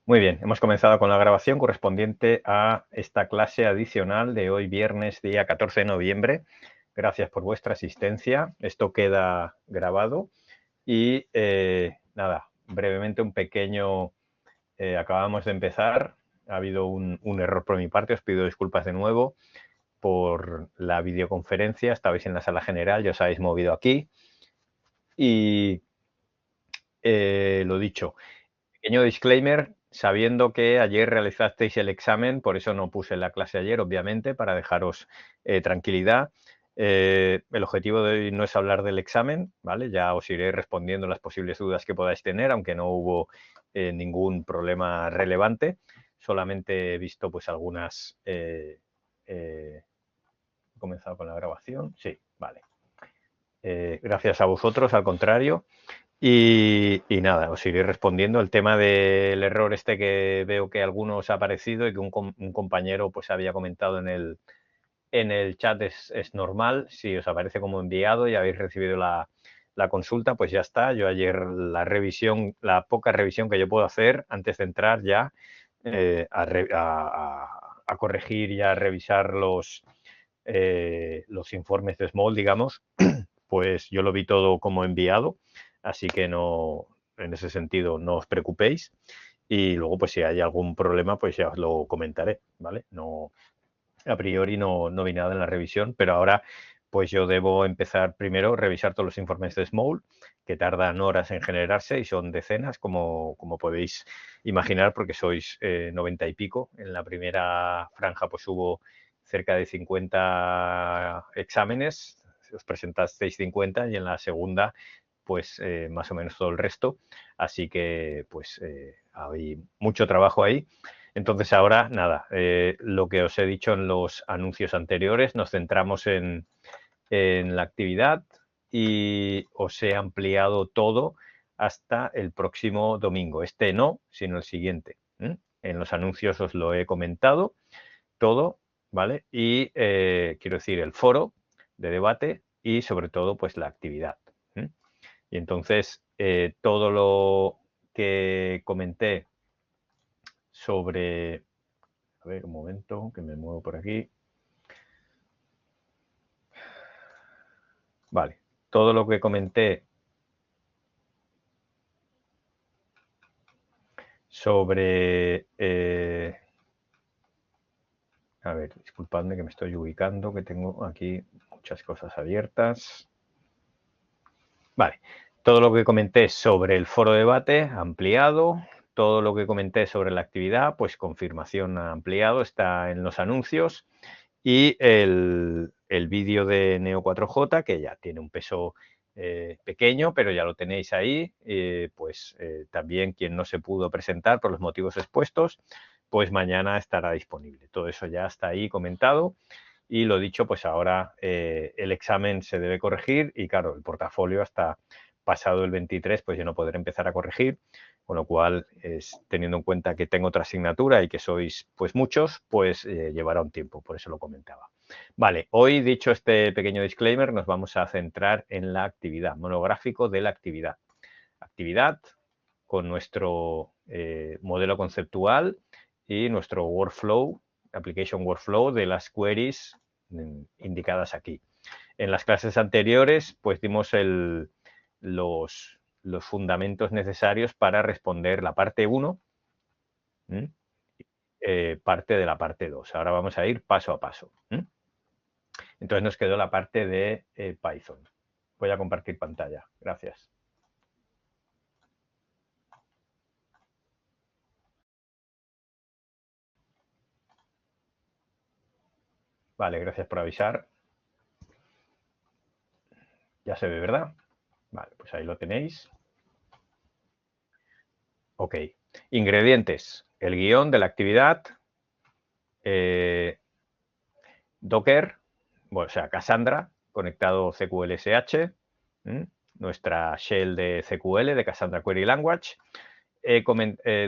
Muy bien, hemos comenzado con la grabación correspondiente a esta clase adicional de hoy viernes, día 14 de noviembre. Gracias por vuestra asistencia. Esto queda grabado y nada, brevemente un pequeño... acabamos de empezar, ha habido un error por mi parte, os pido disculpas de nuevo por la videoconferencia. Estabais en la sala general y os habéis movido aquí. Y lo dicho, pequeño disclaimer, sabiendo que ayer realizasteis el examen, por eso no puse la clase ayer, obviamente, para dejaros tranquilidad. El objetivo de hoy no es hablar del examen, ¿vale? Ya os iré respondiendo las posibles dudas que podáis tener, aunque no hubo ningún problema relevante. Solamente he visto pues algunas... ¿he comenzado con la grabación? Sí, vale. Gracias a vosotros, al contrario. Y nada, os iré respondiendo. El tema del error este que veo que a algunos ha aparecido y que un compañero pues había comentado en el chat es normal. Si os aparece como enviado y habéis recibido la consulta, pues ya está. Yo ayer la poca revisión que yo puedo hacer antes de entrar ya a corregir y a revisar los informes de Small, digamos, pues yo lo vi todo como enviado, así que no, en ese sentido no os preocupéis. Y luego, pues si hay algún problema, pues ya os lo comentaré, ¿vale? No, a priori no vi nada en la revisión, pero ahora pues yo debo empezar primero a revisar todos los informes de Small, que tardan horas en generarse y son decenas, como podéis imaginar, porque sois 90 y pico. En la primera franja pues hubo cerca de 50 exámenes, os presentasteis 50 y en la segunda pues más o menos todo el resto. Así que pues hay mucho trabajo ahí. Entonces ahora, nada, lo que os he dicho en los anuncios anteriores, nos centramos en la actividad y os he ampliado todo hasta el próximo domingo. Este no, sino el siguiente. En los anuncios os lo he comentado todo, ¿vale? Y quiero decir, el foro de debate y sobre todo, pues la actividad. Y entonces, todo lo que comenté sobre... A ver, un momento, que me muevo por aquí. Vale, todo lo que comenté sobre... a ver, disculpadme que me estoy ubicando, que tengo aquí muchas cosas abiertas. Vale, todo lo que comenté sobre el foro de debate ampliado, todo lo que comenté sobre la actividad, pues confirmación ampliado, está en los anuncios. Y el vídeo de Neo 4J, que ya tiene un peso pequeño, pero ya lo tenéis ahí, pues también quien no se pudo presentar por los motivos expuestos, pues mañana estará disponible. Todo eso ya está ahí comentado. Y lo dicho, pues ahora el examen se debe corregir y claro, el portafolio hasta pasado el 23, pues yo no podré empezar a corregir, con lo cual, teniendo en cuenta que tengo otra asignatura y que sois pues muchos, pues llevará un tiempo, por eso lo comentaba. Vale, hoy, dicho este pequeño disclaimer, nos vamos a centrar en la actividad, monográfico de la actividad. Actividad con nuestro modelo conceptual y nuestro workflow, application workflow de las queries indicadas aquí. En las clases anteriores, pues dimos los fundamentos necesarios para responder la parte 1, parte de la parte 2. Ahora vamos a ir paso a paso. Entonces nos quedó la parte de Python. Voy a compartir pantalla. Gracias. Vale, gracias por avisar. Ya se ve, ¿verdad? Vale, pues ahí lo tenéis. Ok. Ingredientes. El guión de la actividad. Docker, bueno, o sea, Cassandra, conectado CQLSH, nuestra shell de CQL, de Cassandra Query Language.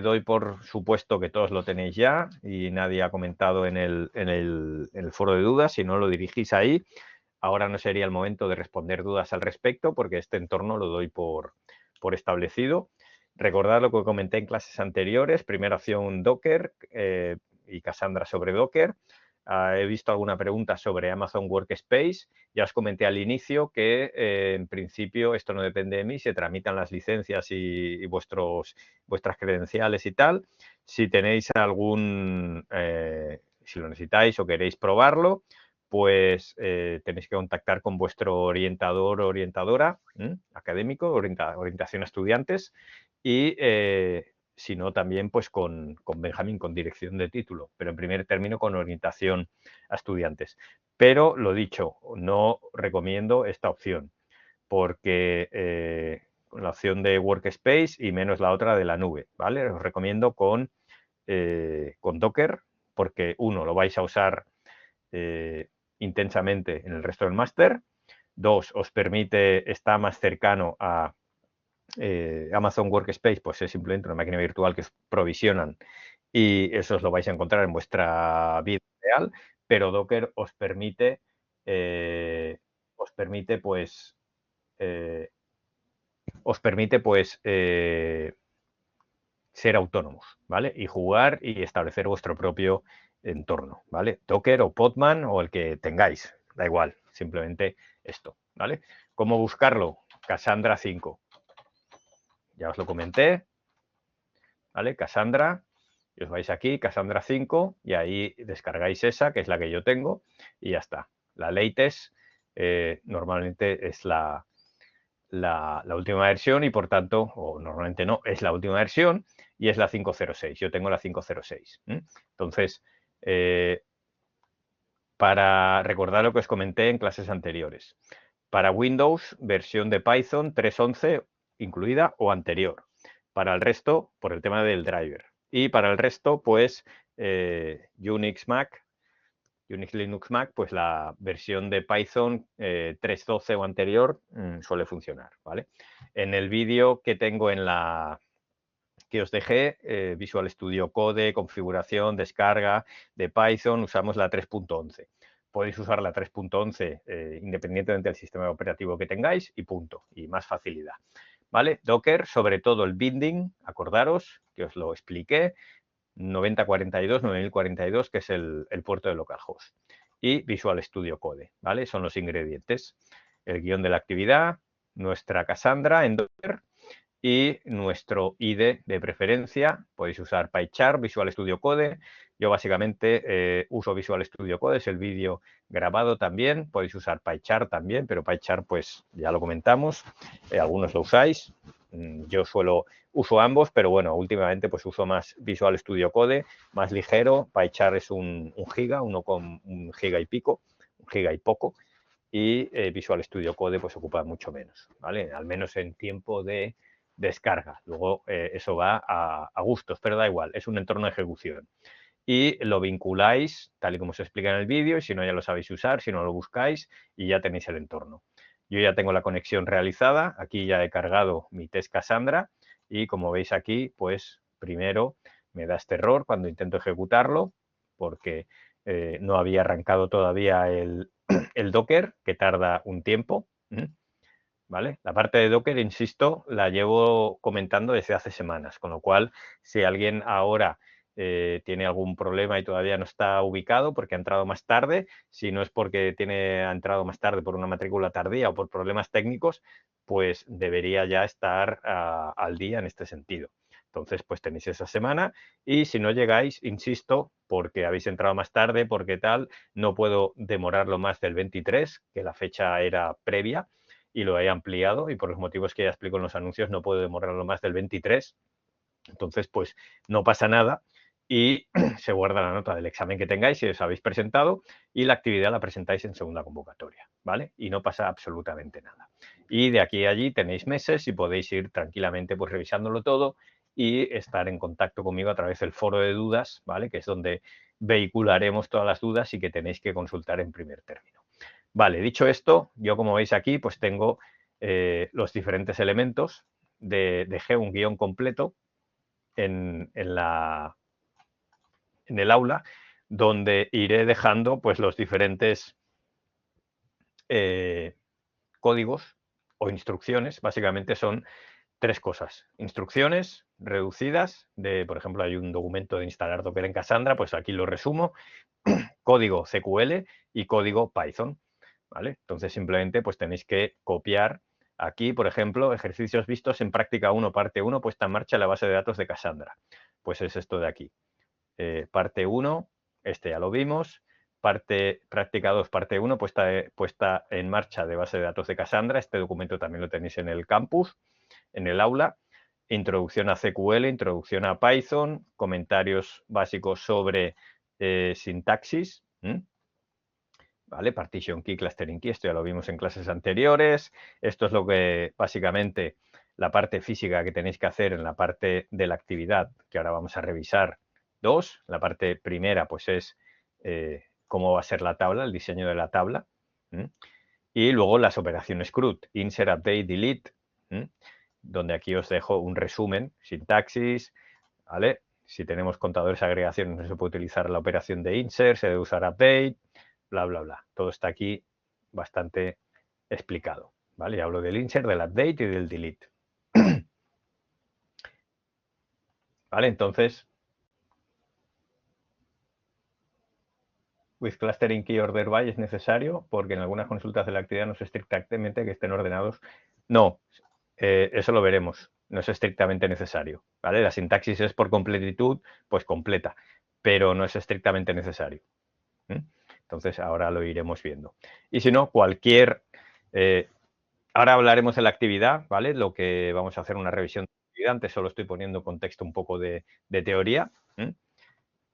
Doy por supuesto que todos lo tenéis ya y nadie ha comentado en el foro de dudas. Si no lo dirigís ahí, ahora no sería el momento de responder dudas al respecto porque este entorno lo doy por establecido. Recordad lo que comenté en clases anteriores. Primera opción Docker y Cassandra sobre Docker. He visto alguna pregunta sobre Amazon Workspace. Ya os comenté al inicio que en principio esto no depende de mí, se tramitan las licencias y vuestras credenciales y tal. Si tenéis si lo necesitáis o queréis probarlo, pues tenéis que contactar con vuestro orientador o orientadora académico, orientación a estudiantes, y si no también pues con Benjamín, con dirección de título, pero en primer término con orientación a estudiantes. Pero lo dicho, no recomiendo esta opción porque la opción de Workspace y menos la otra de la nube, ¿vale? Os recomiendo con Docker porque uno, lo vais a usar intensamente en el resto del máster. Dos, os permite, está más cercano a Amazon Workspace, pues es simplemente una máquina virtual que os provisionan y eso os lo vais a encontrar en vuestra vida real, pero Docker eh, os permite pues eh, ser autónomos, ¿vale? Y jugar y establecer vuestro propio entorno, ¿vale? Docker o Podman o el que tengáis, da igual, simplemente esto, ¿vale? ¿Cómo buscarlo? Cassandra 5. Ya os lo comenté, ¿vale? Cassandra, y os vais aquí, Cassandra 5, y ahí descargáis esa, que es la que yo tengo, y ya está. La latest normalmente es la última versión y por tanto, o normalmente no, es la última versión y es la 5.06. Yo tengo la 5.06. Entonces, para recordar lo que os comenté en clases anteriores, para Windows, versión de Python 3.11 incluida o anterior. Para el resto, por el tema del driver. Y para el resto, pues Unix Linux Mac, pues la versión de Python 3.12 o anterior suele funcionar, ¿vale? En el vídeo que tengo que os dejé, Visual Studio Code, configuración, descarga de Python, usamos la 3.11. Podéis usar la 3.11 independientemente del sistema operativo que tengáis y punto, y más facilidad. ¿Vale? Docker, sobre todo el binding, acordaros que os lo expliqué, 9042, que es el puerto de localhost. Y Visual Studio Code, ¿vale? Son los ingredientes. El guión de la actividad, nuestra Cassandra en Docker y nuestro IDE de preferencia. Podéis usar PyChart, Visual Studio Code. Yo básicamente uso Visual Studio Code, es el vídeo grabado también. Podéis usar PyChart también, pero PyChart pues ya lo comentamos. Algunos lo usáis. Yo uso ambos, pero bueno, últimamente pues uso más Visual Studio Code, más ligero. PyChart es un giga, un giga y pico, un giga y poco. Y Visual Studio Code pues ocupa mucho menos, ¿vale? Al menos en tiempo de descarga. Luego eso va a gustos, pero da igual, es un entorno de ejecución. Y lo vinculáis tal y como se explica en el vídeo, y si no ya lo sabéis usar, si no lo buscáis y ya tenéis el entorno. Yo ya tengo la conexión realizada, aquí ya he cargado mi test Cassandra y como veis aquí, pues primero me da este error cuando intento ejecutarlo porque no había arrancado todavía el Docker, que tarda un tiempo. ¿Vale? La parte de Docker, insisto, la llevo comentando desde hace semanas, con lo cual, si alguien ahora tiene algún problema y todavía no está ubicado porque ha entrado más tarde, si no es porque ha entrado más tarde por una matrícula tardía o por problemas técnicos, pues debería ya estar al día en este sentido. Entonces, pues tenéis esa semana y si no llegáis, insisto, porque habéis entrado más tarde, porque tal, no puedo demorarlo más del 23, que la fecha era previa, y lo he ampliado y por los motivos que ya explico en los anuncios no puedo demorarlo más del 23. Entonces, pues no pasa nada y se guarda la nota del examen que tengáis si os habéis presentado y la actividad la presentáis en segunda convocatoria, ¿vale? Y no pasa absolutamente nada. Y de aquí a allí tenéis meses y podéis ir tranquilamente pues revisándolo todo y estar en contacto conmigo a través del foro de dudas, ¿vale? Que es donde vehicularemos todas las dudas y que tenéis que consultar en primer término. Vale, dicho esto, yo como veis aquí, pues tengo los diferentes elementos. Dejé un guión completo en el aula, donde iré dejando pues los diferentes códigos o instrucciones. Básicamente son tres cosas. Instrucciones reducidas, por ejemplo, hay un documento de instalar Docker en Cassandra, pues aquí lo resumo. Código SQL y código Python, ¿vale? Entonces simplemente pues tenéis que copiar aquí, por ejemplo, ejercicios vistos en práctica 1, parte 1, puesta en marcha en la base de datos de Cassandra. Pues es esto de aquí. Parte 1, este ya lo vimos. Práctica 2, parte 1, puesta en marcha de base de datos de Cassandra. Este documento también lo tenéis en el campus, en el aula. Introducción a SQL, introducción a Python, comentarios básicos sobre sintaxis, ¿vale? Partition key, clustering key, esto ya lo vimos en clases anteriores. Esto es lo que básicamente la parte física que tenéis que hacer en la parte de la actividad que ahora vamos a revisar 2. La parte primera pues es cómo va a ser la tabla, el diseño de la tabla. Y luego las operaciones CRUD, insert, update, delete, donde aquí os dejo un resumen, sintaxis, ¿vale? Si tenemos contadores agregaciones no se puede utilizar la operación de insert, se debe usar update, bla, bla, bla. Todo está aquí bastante explicado, ¿vale? Y hablo del insert, del update y del delete. ¿Vale? Entonces, with clustering key order by es necesario porque en algunas consultas de la actividad no es estrictamente que estén ordenados. No, eso lo veremos. No es estrictamente necesario, ¿vale? La sintaxis es por completitud, pues completa, pero no es estrictamente necesario. Entonces, ahora lo iremos viendo. Y si no, ahora hablaremos de la actividad, ¿vale? Lo que vamos a hacer una revisión de la actividad. Antes solo estoy poniendo en contexto un poco de teoría.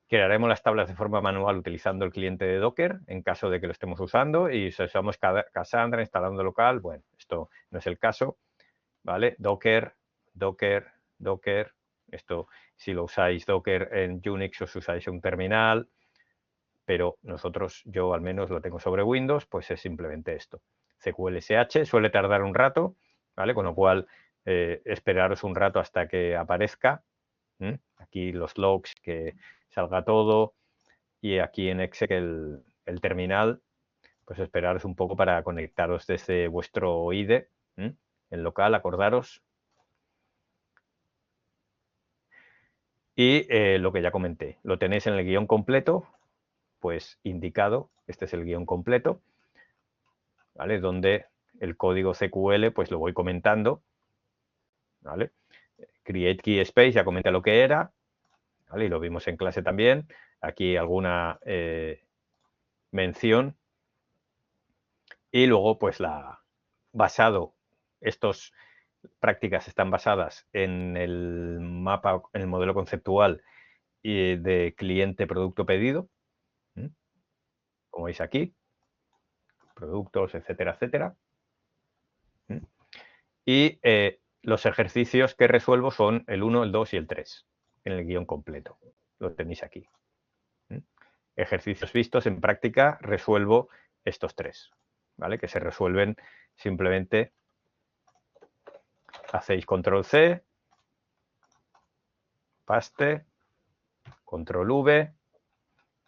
Crearemos las tablas de forma manual utilizando el cliente de Docker en caso de que lo estemos usando y si usamos Cassandra instalando local, bueno, esto no es el caso, ¿vale? Docker, Docker, Docker. Esto, si lo usáis Docker en Unix, os usáis un terminal, pero yo al menos lo tengo sobre Windows, pues es simplemente esto. CQLSH suele tardar un rato, ¿vale? Con lo cual, esperaros un rato hasta que aparezca. Aquí los logs, que salga todo. Y aquí en Excel el terminal, pues esperaros un poco para conectaros desde vuestro IDE, en local, acordaros. Y lo que ya comenté, lo tenéis en el guión completo, pues indicado, este es el guión completo, ¿vale? Donde el código SQL, pues lo voy comentando, ¿vale? Create key space, ya comenté lo que era, ¿vale? Y lo vimos en clase también. Aquí alguna mención. Y luego, pues estas prácticas están basadas en el mapa, en el modelo conceptual de cliente, producto, pedido, como veis aquí, productos, etcétera, etcétera. Y los ejercicios que resuelvo son el 1, el 2 y el 3 en el guión completo. Lo tenéis aquí. Ejercicios vistos en práctica, resuelvo estos 3, ¿vale? Que se resuelven simplemente, hacéis control C, paste, control V,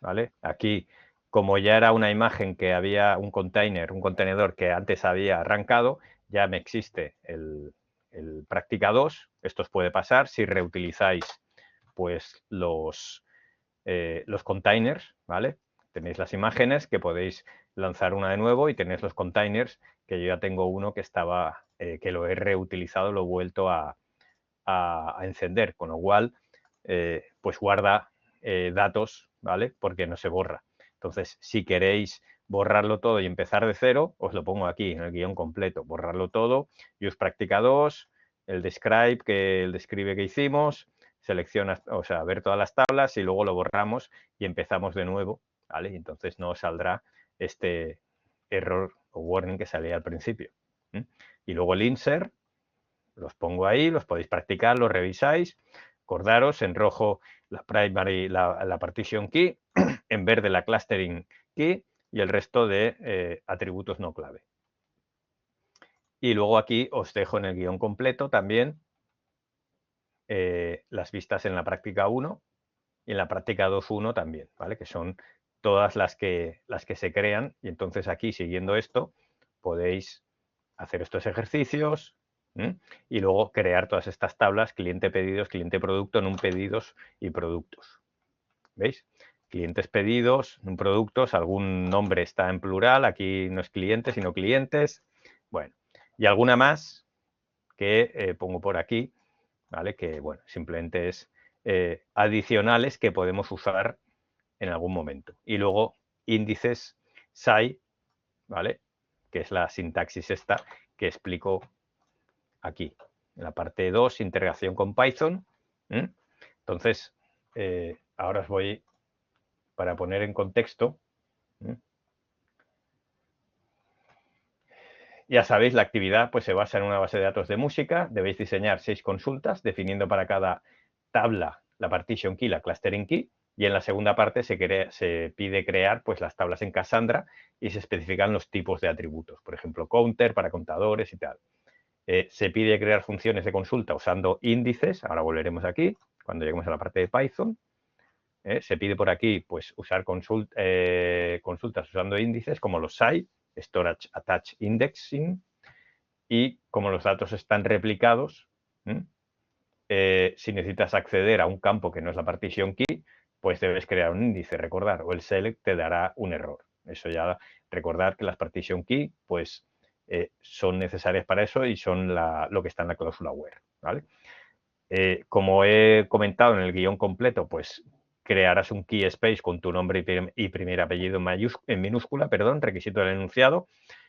¿vale? Aquí, como ya era una imagen que había un contenedor que antes había arrancado, ya me existe el práctica 2. Esto os puede pasar si reutilizáis pues los containers, ¿vale? Tenéis las imágenes que podéis lanzar una de nuevo y tenéis los containers que yo ya tengo uno que estaba, que lo he reutilizado, lo he vuelto a encender, con lo cual pues guarda datos, ¿vale? Porque no se borra. Entonces, si queréis borrarlo todo y empezar de cero, os lo pongo aquí en el guión completo, borrarlo todo, use práctica 2, el describe que hicimos, selecciona, o sea, ver todas las tablas y luego lo borramos y empezamos de nuevo, ¿vale? Y entonces no saldrá este error o warning que salía al principio. Y luego el insert, los pongo ahí, los podéis practicar, los revisáis. Acordaros, en rojo la primary, la partition key, en verde la clustering key y el resto de atributos no clave. Y luego aquí os dejo en el guión completo también las vistas en la práctica 1 y en la práctica 2.1 también, ¿vale? Que son todas las que se crean y entonces aquí, siguiendo esto, podéis hacer estos ejercicios, Y luego crear todas estas tablas, cliente pedidos, cliente producto, en un pedidos y productos. ¿Veis? Clientes pedidos, un productos, algún nombre está en plural, aquí no es cliente, sino clientes. Bueno, y alguna más que pongo por aquí, ¿vale? Que, bueno, simplemente es adicionales que podemos usar en algún momento. Y luego índices SAI, ¿vale? Que es la sintaxis esta que explico aquí. En la parte 2, integración con Python. Entonces, ahora os voy, para poner en contexto, ya sabéis, la actividad pues, se basa en una base de datos de música. Debéis diseñar 6 consultas, definiendo para cada tabla la partition key, la clustering key, y en la segunda parte se pide crear pues, las tablas en Cassandra y se especifican los tipos de atributos, por ejemplo, counter para contadores y tal. Se pide crear funciones de consulta usando índices, ahora volveremos aquí, cuando lleguemos a la parte de Python. Se pide por aquí pues, usar consultas usando índices como los SAI, Storage Attach Indexing, y como los datos están replicados, si necesitas acceder a un campo que no es la partition key, pues debes crear un índice, recordar, o el select te dará un error. Eso ya, recordar que las partition key, pues, son necesarias para eso y son lo que está en la cláusula where, ¿vale? Como he comentado en el guión completo, pues crearás un key space con tu nombre y primer apellido en minúscula, requisito del enunciado.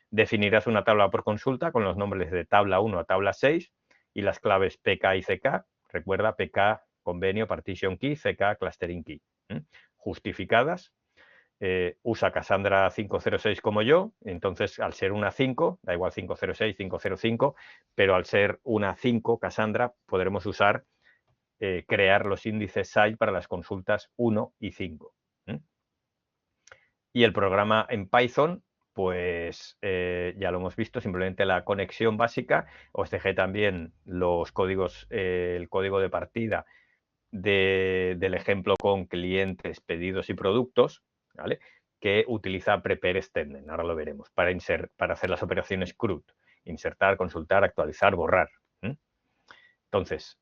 Definirás una tabla por consulta con los nombres de tabla 1 a tabla 6 y las claves PK y CK. Recuerda, PK, convenio, partition key, CK, clustering key. Justificadas. Usa Cassandra 506 como yo, entonces al ser una 5, da igual 506, 505, pero al ser una 5 Cassandra podremos usar crear los índices SAI para las consultas 1 y 5. Y el programa en Python, pues ya lo hemos visto, simplemente la conexión básica. Os dejé también los códigos, el código de partida del ejemplo con clientes, pedidos y productos, ¿vale? Que utiliza prepare statement, ahora lo veremos, para hacer las operaciones CRUD, insertar, consultar, actualizar, borrar. Entonces,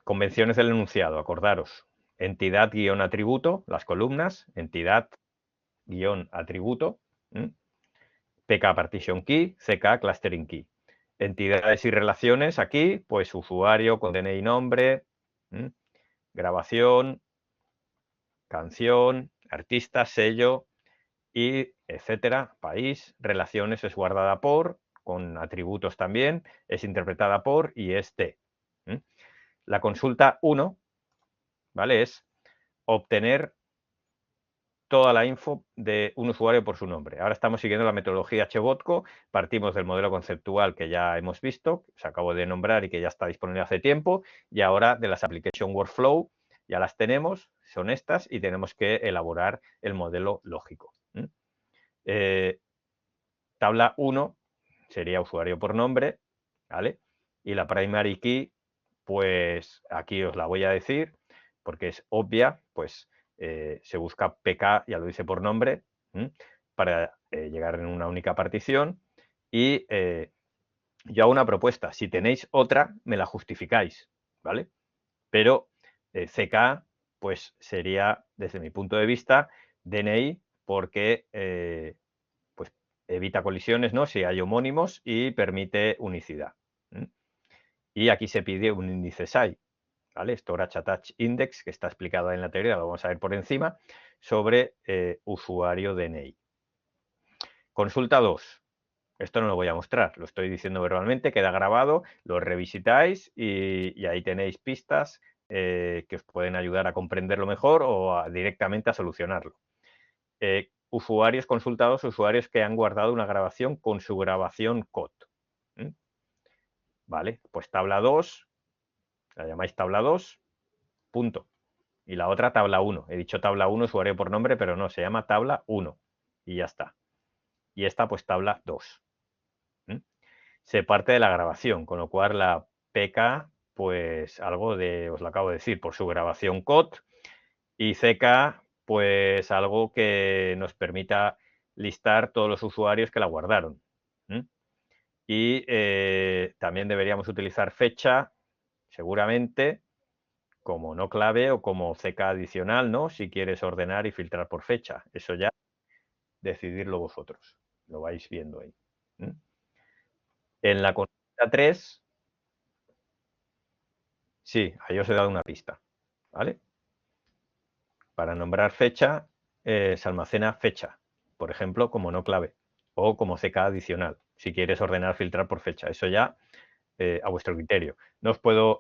convenciones del enunciado, acordaros, entidad-atributo, las columnas, entidad-atributo, PK partition key, CK clustering key. Entidades y relaciones aquí, pues usuario con DNI nombre, grabación, canción, artista, sello y etcétera, país, relaciones es guardada por, con atributos también, es interpretada por y es T. La consulta 1, ¿vale? Es obtener toda la info de un usuario por su nombre. Ahora estamos siguiendo la metodología Chebotko, partimos del modelo conceptual que ya hemos visto, que se acabo de nombrar y que ya está disponible hace tiempo, y ahora de las application workflow ya las tenemos, son estas, y tenemos que elaborar el modelo lógico. Tabla 1 sería usuario por nombre, ¿vale? Y la primary key, pues aquí os la voy a decir, porque es obvia, pues se busca PK, ya lo dice por nombre, para llegar en una única partición. Y yo hago una propuesta, si tenéis otra, me la justificáis, ¿vale? Pero CK, pues sería, desde mi punto de vista, DNI, porque pues evita colisiones, ¿no? Si hay homónimos y permite unicidad. Y aquí se pide un índice SAI, ¿vale? Storage Attach Index, que está explicado en la teoría, lo vamos a ver por encima, sobre usuario DNI. Consulta 2. Esto no lo voy a mostrar, lo estoy diciendo verbalmente, queda grabado, lo revisitáis y ahí tenéis pistas que os pueden ayudar a comprenderlo mejor o directamente a solucionarlo. Usuarios consultados, usuarios que han guardado una grabación con su grabación COT. Vale, pues tabla 2, la llamáis tabla 2, punto. Y la otra tabla 1. He dicho tabla 1, usuario por nombre, pero no, se llama tabla 1 y ya está. Y esta pues tabla 2. Se parte de la grabación, con lo cual la PK, pues algo de, os lo acabo de decir, por su grabación COT, y CK, pues algo que nos permita listar todos los usuarios que la guardaron. Y también deberíamos utilizar fecha, seguramente, como no clave o como CK adicional, ¿no? Si quieres ordenar y filtrar por fecha. Eso ya decidirlo vosotros. Lo vais viendo ahí. En la consulta 3, sí, ahí os he dado una pista, ¿vale? Para nombrar fecha, se almacena fecha, por ejemplo, como no clave, o como CK adicional, si quieres ordenar, filtrar por fecha. Eso ya a vuestro criterio. No os puedo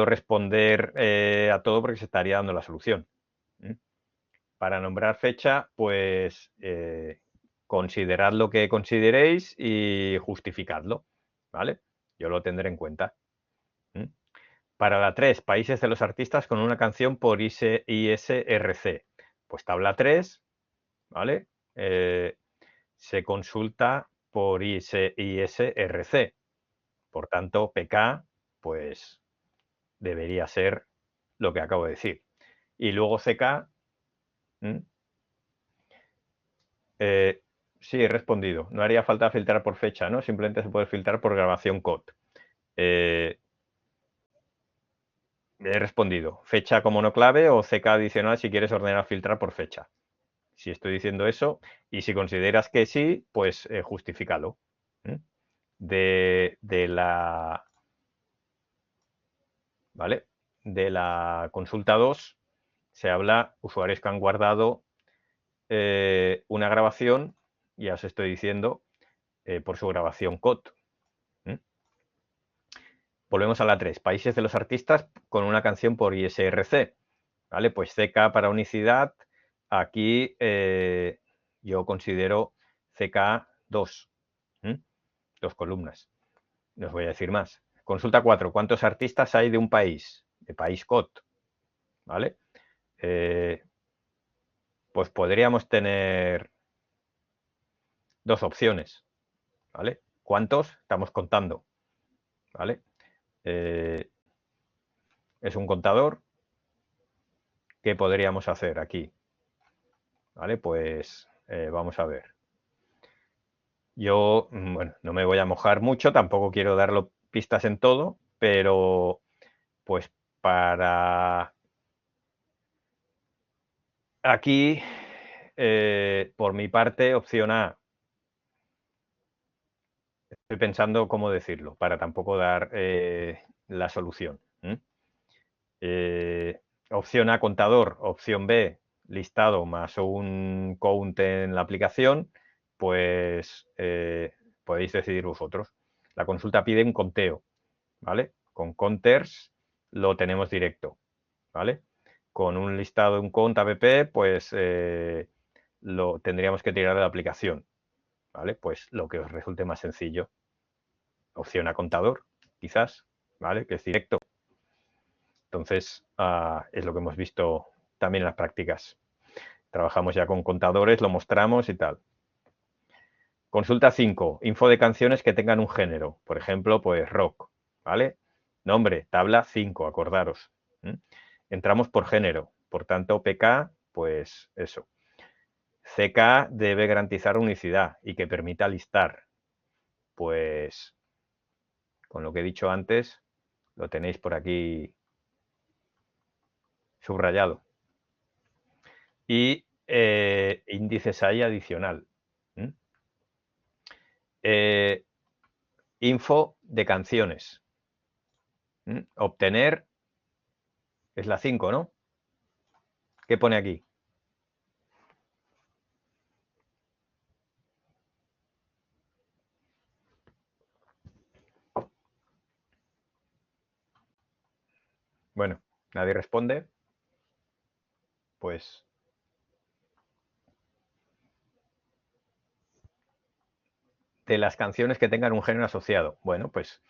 responder a todo porque se estaría dando la solución. Para nombrar fecha, pues considerad lo que consideréis y justificadlo, ¿vale? Yo lo tendré en cuenta. Para la 3, países de los artistas con una canción por ISRC. Pues tabla 3, ¿vale? Se consulta por ISRC. Por tanto, PK, pues debería ser lo que acabo de decir. Y luego CK, sí, he respondido. No haría falta filtrar por fecha, ¿no? Simplemente se puede filtrar por grabación COD. He respondido. Fecha como no clave o CK adicional si quieres ordenar filtrar por fecha. Si estoy diciendo eso, y si consideras que sí, pues justifícalo. De la... ¿Vale? De la consulta 2 se habla usuarios que han guardado una grabación, ya os estoy diciendo, por su grabación COD. Volvemos a la 3. Países de los artistas con una canción por ISRC. ¿Vale? Pues CK para unicidad. Aquí yo considero CK2. 2 columnas. No os voy a decir más. Consulta 4. ¿Cuántos artistas hay de un país? De país COD. ¿Vale? Pues podríamos tener dos opciones. ¿Vale? ¿Cuántos? Estamos contando. ¿Vale? Es un contador. ¿Qué podríamos hacer aquí? ¿Vale? Pues vamos a ver. Yo, bueno, no me voy a mojar mucho, tampoco quiero darle pistas en todo, pero pues para aquí, por mi parte, opción A. Estoy pensando cómo decirlo, para tampoco dar la solución. Opción A, contador. Opción B, listado más un count en la aplicación. Pues podéis decidir vosotros. La consulta pide un conteo, ¿vale? Con counters lo tenemos directo, ¿vale? Con un listado de un count app, pues lo tendríamos que tirar de la aplicación, ¿vale? Pues lo que os resulte más sencillo. Opción a contador, quizás, ¿vale? Que es directo. Entonces, es lo que hemos visto también en las prácticas. Trabajamos ya con contadores, lo mostramos y tal. Consulta 5. Info de canciones que tengan un género. Por ejemplo, pues rock, ¿vale? Nombre, tabla 5, acordaros. Entramos por género. Por tanto, PK, pues eso. CK debe garantizar unicidad y que permita listar. Pues, con lo que he dicho antes, lo tenéis por aquí subrayado. Y índices ahí adicional. Info de canciones. Obtener es la 5, ¿no? ¿Qué pone aquí? Bueno, nadie responde. Pues de las canciones que tengan un género asociado. Bueno, pues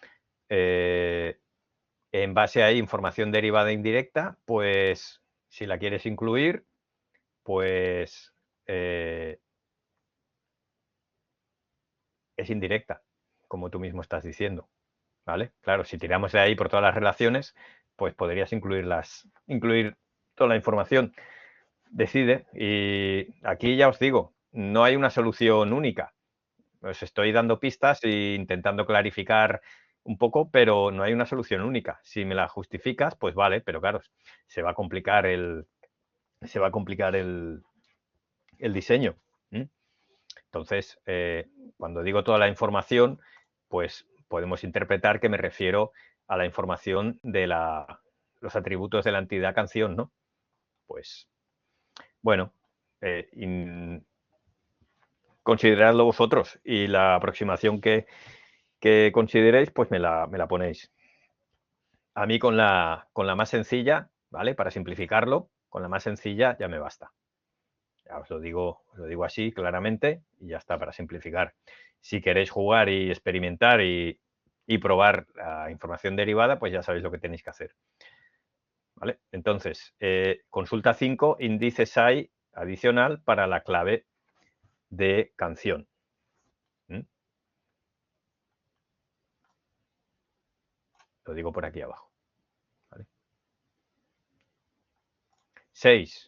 en base a información derivada indirecta, pues si la quieres incluir, pues es indirecta, como tú mismo estás diciendo, ¿vale? Claro, si tiramos de ahí por todas las relaciones, pues podrías incluir toda la información. Decide, y aquí ya os digo, no hay una solución única. Os estoy dando pistas e intentando clarificar un poco, pero no hay una solución única. Si me la justificas, pues vale, pero claro, se va a complicar el diseño. Entonces, cuando digo toda la información, pues podemos interpretar que me refiero a la información de los atributos de la entidad canción, ¿no? Pues, bueno, consideradlo vosotros y la aproximación que consideréis, pues me la ponéis. A mí con la más sencilla, ¿vale? Para simplificarlo, con la más sencilla ya me basta. Ya os lo digo así claramente y ya está, para simplificar. Si queréis jugar y experimentar y probar la información derivada, pues ya sabéis lo que tenéis que hacer. ¿Vale? Entonces, consulta 5, índices hay adicional para la clave de canción. Lo digo por aquí abajo. ¿Vale? 6.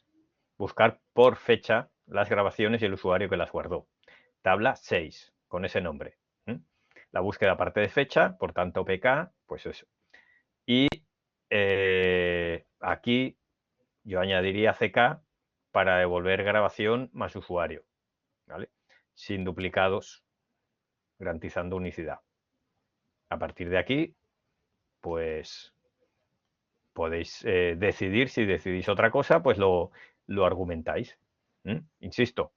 Buscar por fecha las grabaciones y el usuario que las guardó. Tabla 6, con ese nombre. La búsqueda parte de fecha, por tanto PK, pues eso. Y aquí yo añadiría CK para devolver grabación más usuario, ¿vale? Sin duplicados, garantizando unicidad. A partir de aquí, pues podéis decidir, si decidís otra cosa, pues lo argumentáis. Insisto,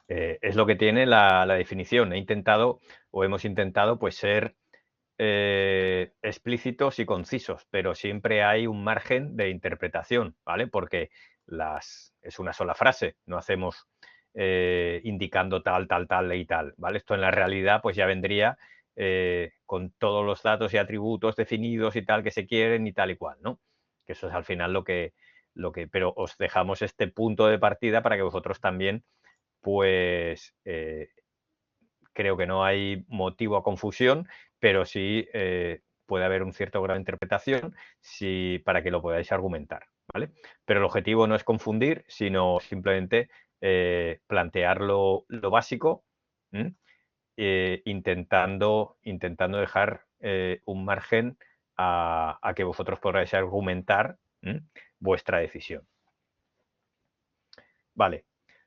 es lo que tiene la definición. Hemos intentado pues ser explícitos y concisos, pero siempre hay un margen de interpretación, ¿vale? Porque es una sola frase, no hacemos indicando tal, tal, tal y tal, ¿vale? Esto en la realidad pues ya vendría con todos los datos y atributos definidos y tal que se quieren y tal y cual, ¿no? Que eso es al final pero os dejamos este punto de partida para que vosotros también, pues, creo que no hay motivo a confusión, pero sí puede haber un cierto grado de interpretación para que lo podáis argumentar, ¿vale? Pero el objetivo no es confundir, sino simplemente plantear lo básico, intentando dejar un margen a que vosotros podáis argumentar vuestra decisión. Vale,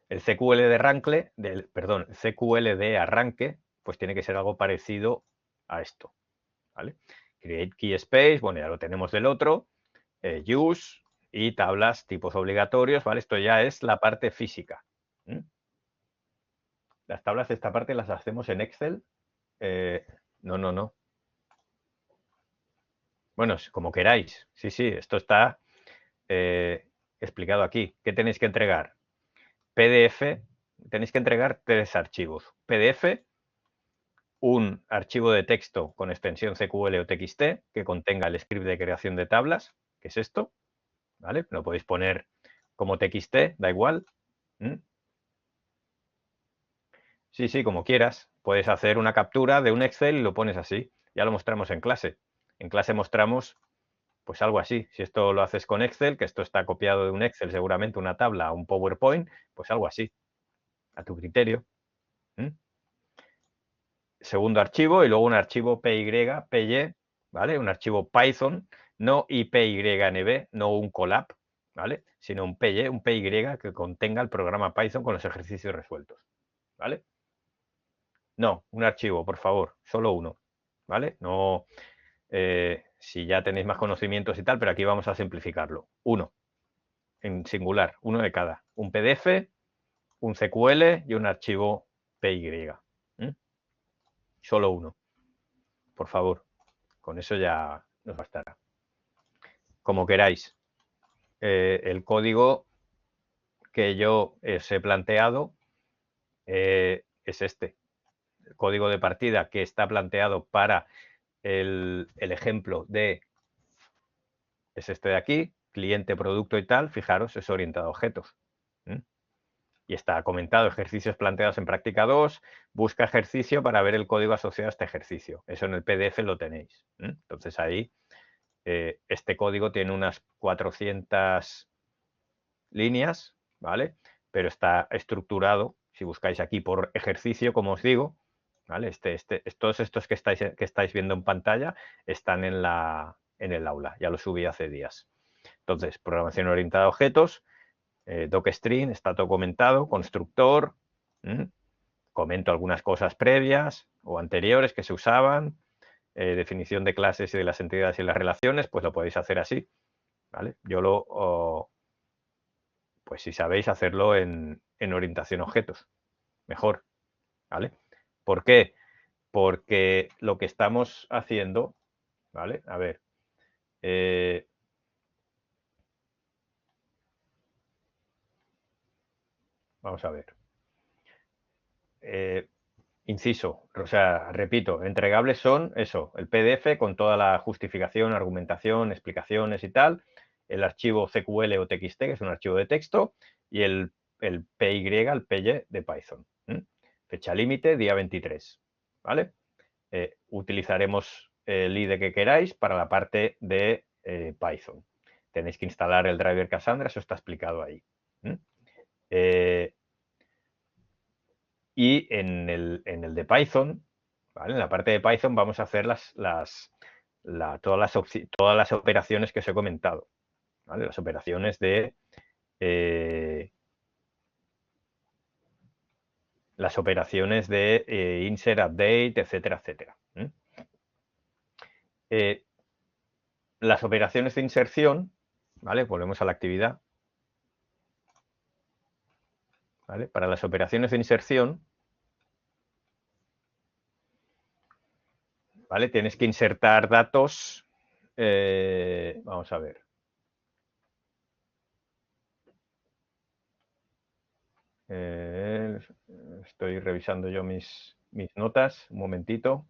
el CQL de arranque, CQL de arranque, pues tiene que ser algo parecido a esto, ¿vale? Create key space, bueno, ya lo tenemos del otro, use y tablas, tipos obligatorios, ¿vale? Esto ya es la parte física. Las tablas de esta parte las hacemos en Excel. No. Bueno, como queráis. Sí, esto está explicado aquí. ¿Qué tenéis que entregar? PDF, tenéis que entregar 3 archivos. PDF, un archivo de texto con extensión CQL o TXT que contenga el script de creación de tablas, que es esto, ¿vale? Lo podéis poner como TXT, da igual. Sí, como quieras. Puedes hacer una captura de un Excel y lo pones así. Ya lo mostramos en clase. En clase mostramos pues algo así. Si esto lo haces con Excel, que esto está copiado de un Excel, seguramente una tabla, un PowerPoint, pues algo así, a tu criterio. Segundo archivo y luego un archivo PY, ¿vale? Un archivo Python, no IPYNB, no un collab, ¿vale? Sino un PY que contenga el programa Python con los ejercicios resueltos, ¿vale? No, un archivo, por favor, solo uno, ¿vale? No, si ya tenéis más conocimientos y tal, pero aquí vamos a simplificarlo. Uno, en singular, uno de cada. Un PDF, un CQL y un archivo PY. Solo uno, por favor. Con eso ya nos bastará. Como queráis. El código que yo os he planteado es este. El código de partida que está planteado para el ejemplo es este de aquí, cliente, producto y tal. Fijaros, es orientado a objetos. Y está comentado ejercicios planteados en práctica 2, busca ejercicio para ver el código asociado a este ejercicio. Eso en el PDF lo tenéis. Entonces ahí este código tiene unas 400 líneas, ¿vale? Pero está estructurado. Si buscáis aquí por ejercicio, como os digo, ¿vale? Todos estos que estáis viendo en pantalla están en el aula, ya lo subí hace días. Entonces, programación orientada a objetos, docstring, está todo comentado, constructor, comento algunas cosas previas o anteriores que se usaban, definición de clases y de las entidades y las relaciones, pues lo podéis hacer así, ¿vale? Pues si sabéis hacerlo en orientación a objetos, mejor, ¿vale? ¿Por qué? Porque lo que estamos haciendo, ¿vale? A ver, vamos a ver. Inciso, o sea, repito, entregables son eso, el PDF con toda la justificación, argumentación, explicaciones y tal, el archivo CQL o TXT, que es un archivo de texto, y el PY, el PY de Python. Fecha límite, día 23, ¿vale? Utilizaremos el IDE que queráis para la parte de Python. Tenéis que instalar el driver Cassandra, eso está explicado ahí. Y en el de Python, ¿vale? En la parte de Python vamos a hacer todas las operaciones que os he comentado, ¿vale? Las operaciones de insert, update, etcétera, etcétera. Las operaciones de inserción, ¿vale? Volvemos a la actividad. ¿Vale? Para las operaciones de inserción, ¿vale? Tienes que insertar datos. Vamos a ver. Estoy revisando yo mis notas. Un momentito.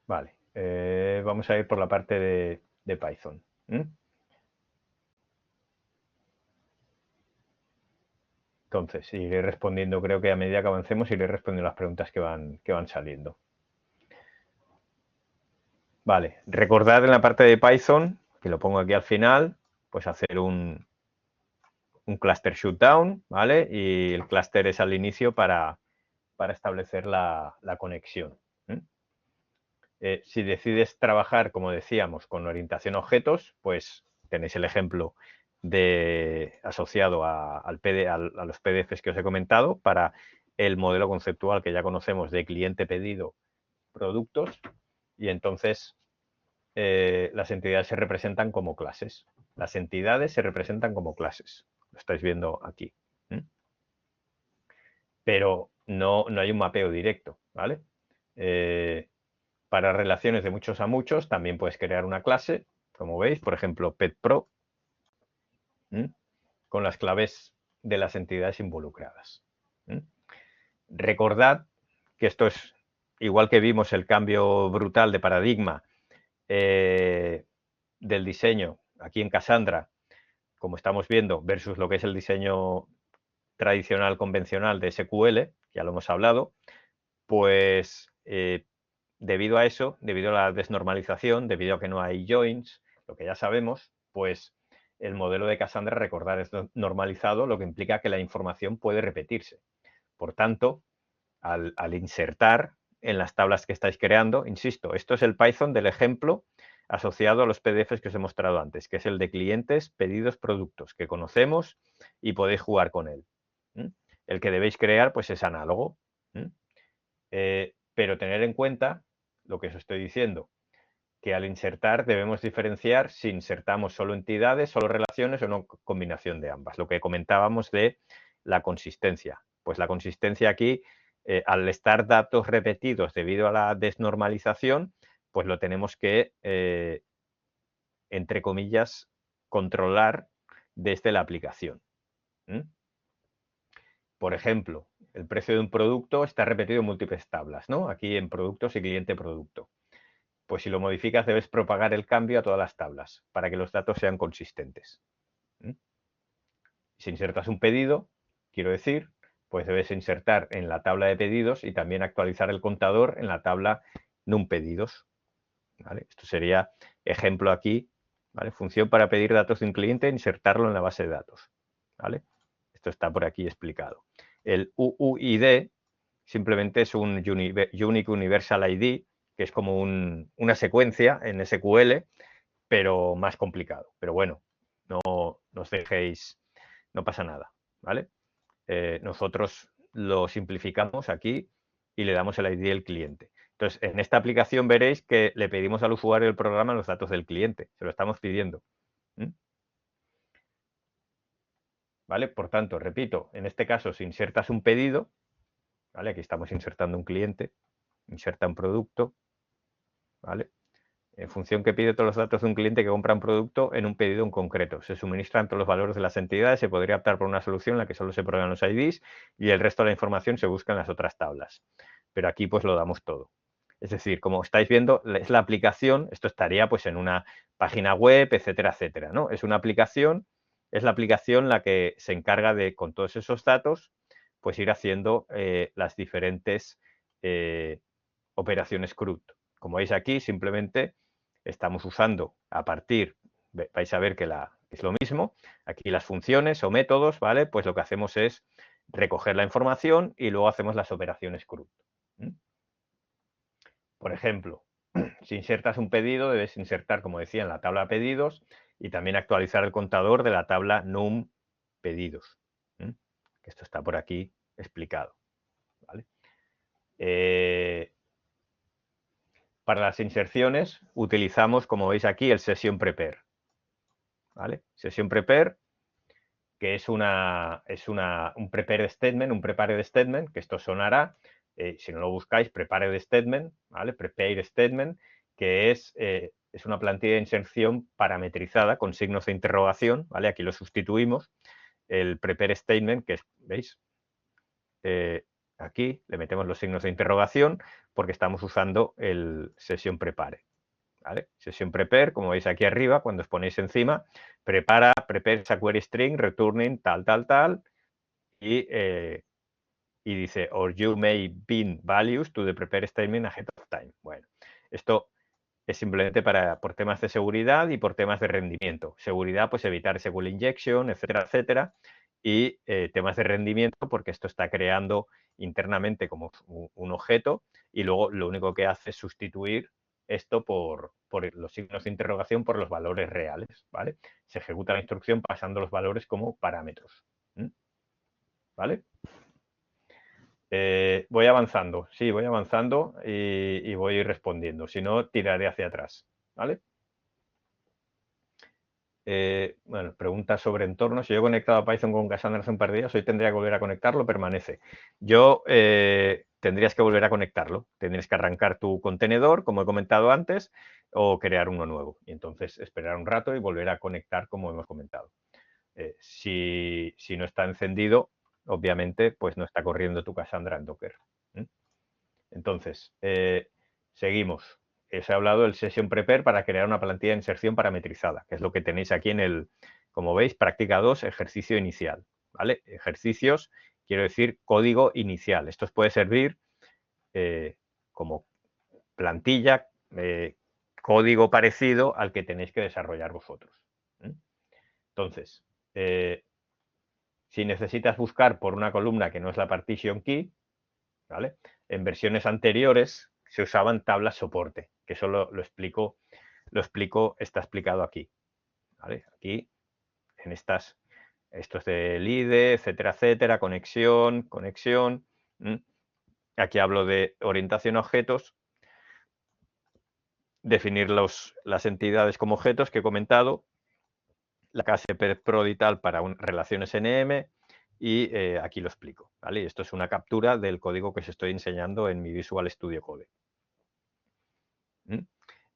Vale. Vamos a ir por la parte de Python. Entonces, iré respondiendo, creo que a medida que avancemos, iré respondiendo las preguntas que van saliendo. Vale, recordad en la parte de Python, que lo pongo aquí al final, pues hacer un cluster shutdown, ¿vale? Y el cluster es al inicio para establecer la conexión. Si decides trabajar, como decíamos, con orientación a objetos, pues tenéis el ejemplo asociado a los PDFs que os he comentado para el modelo conceptual que ya conocemos de cliente pedido productos, y entonces las entidades se representan como clases. Las entidades se representan como clases. Lo estáis viendo aquí. Pero no hay un mapeo directo, ¿vale? Para relaciones de muchos a muchos también puedes crear una clase, como veis, por ejemplo, PetPro, con las claves de las entidades involucradas. Recordad que esto es, igual que vimos el cambio brutal de paradigma del diseño aquí en Cassandra, como estamos viendo, versus lo que es el diseño tradicional, convencional de SQL, ya lo hemos hablado, pues debido a eso, debido a la desnormalización, debido a que no hay joins, lo que ya sabemos, pues el modelo de Cassandra, recordar, es normalizado, lo que implica que la información puede repetirse. Por tanto, al insertar en las tablas que estáis creando, insisto, esto es el Python del ejemplo asociado a los PDFs que os he mostrado antes, que es el de clientes, pedidos, productos, que conocemos y podéis jugar con él. El que debéis crear, pues es análogo. Pero tener en cuenta lo que os estoy diciendo, que al insertar debemos diferenciar si insertamos solo entidades, solo relaciones o una combinación de ambas. Lo que comentábamos de la consistencia. Pues la consistencia aquí, al estar datos repetidos debido a la desnormalización, pues lo tenemos que, entre comillas, controlar desde la aplicación. Por ejemplo, el precio de un producto está repetido en múltiples tablas, ¿no? Aquí en productos y cliente producto. Pues si lo modificas debes propagar el cambio a todas las tablas para que los datos sean consistentes. Si insertas un pedido, quiero decir, pues debes insertar en la tabla de pedidos y también actualizar el contador en la tabla num pedidos. ¿Vale? Esto sería ejemplo aquí, ¿vale? Función para pedir datos de un cliente, insertarlo en la base de datos. ¿Vale? Esto está por aquí explicado. El UUID simplemente es un Unique Universal ID, que es como una secuencia en SQL, pero más complicado. Pero bueno, no os dejéis, no pasa nada, ¿vale? Nosotros lo simplificamos aquí y le damos el ID del cliente. Entonces, en esta aplicación veréis que le pedimos al usuario del programa los datos del cliente. Se lo estamos pidiendo. ¿Vale? Por tanto, repito, en este caso, si insertas un pedido, ¿vale? Aquí estamos insertando un cliente, inserta un producto, ¿vale? En función que pide todos los datos de un cliente que compra un producto en un pedido en concreto. Se suministran todos los valores de las entidades, se podría optar por una solución en la que solo se programan los IDs y el resto de la información se busca en las otras tablas. Pero aquí pues lo damos todo. Es decir, como estáis viendo, es la aplicación, esto estaría pues en una página web, etcétera, etcétera, ¿no? Es una aplicación, es la aplicación la que se encarga de, con todos esos datos, pues ir haciendo las diferentes operaciones CRUD. Como veis aquí, simplemente estamos usando a partir, vais a ver que es lo mismo, aquí las funciones o métodos, ¿vale? Pues lo que hacemos es recoger la información y luego hacemos las operaciones CRUD. Por ejemplo, si insertas un pedido, debes insertar, como decía, en la tabla pedidos y también actualizar el contador de la tabla num pedidos. Que esto está por aquí explicado. ¿Vale? Para las inserciones utilizamos, como veis aquí, el Session Prepare. ¿Vale? Session Prepare, que es un prepare statement, un prepare statement, que esto sonará, si no lo buscáis, prepare statement, ¿vale? Prepare statement, que es una plantilla de inserción parametrizada con signos de interrogación, ¿vale? Aquí lo sustituimos. El prepare statement, que es, ¿veis? Aquí le metemos los signos de interrogación porque estamos usando el Session Prepare. ¿Vale? Session Prepare, como veis aquí arriba, cuando os ponéis encima, prepare esa query string, returning tal, tal, tal, y dice, or you may bind values to the prepare statement ahead of time. Bueno, esto es simplemente por temas de seguridad y por temas de rendimiento. Seguridad, pues evitar SQL injection, etcétera, etcétera. Y temas de rendimiento, porque esto está creando internamente como un objeto y luego lo único que hace es sustituir esto por los signos de interrogación por los valores reales, ¿vale? Se ejecuta la instrucción pasando los valores como parámetros. ¿Vale? Voy avanzando, sí, voy avanzando y voy respondiendo. Si no, tiraré hacia atrás, ¿vale? Bueno, preguntas sobre entornos. Si yo he conectado a Python con Cassandra hace un par de días, hoy tendría que volver a conectarlo, permanece. Tendrías que volver a conectarlo. Tendrías que arrancar tu contenedor, como he comentado antes, o crear uno nuevo. Y entonces esperar un rato y volver a conectar, como hemos comentado. Si no está encendido, obviamente, pues no está corriendo tu Cassandra en Docker. Entonces, seguimos. Os he hablado del Session Prepare para crear una plantilla de inserción parametrizada, que es lo que tenéis aquí en el, como veis, práctica 2, ejercicio inicial. ¿Vale? Ejercicios, quiero decir, código inicial. Esto os puede servir como plantilla, código parecido al que tenéis que desarrollar vosotros. Entonces, si necesitas buscar por una columna que no es la partition key, ¿vale? En versiones anteriores se usaban tablas soporte, que eso lo explico, está explicado aquí. ¿Vale? Aquí, en esto es del IDE, etcétera, etcétera, conexión. Aquí hablo de orientación a objetos, definir las entidades como objetos que he comentado, la clase PERPROD y tal para relaciones NM, y aquí lo explico, ¿vale? Y esto es una captura del código que os estoy enseñando en mi Visual Studio Code.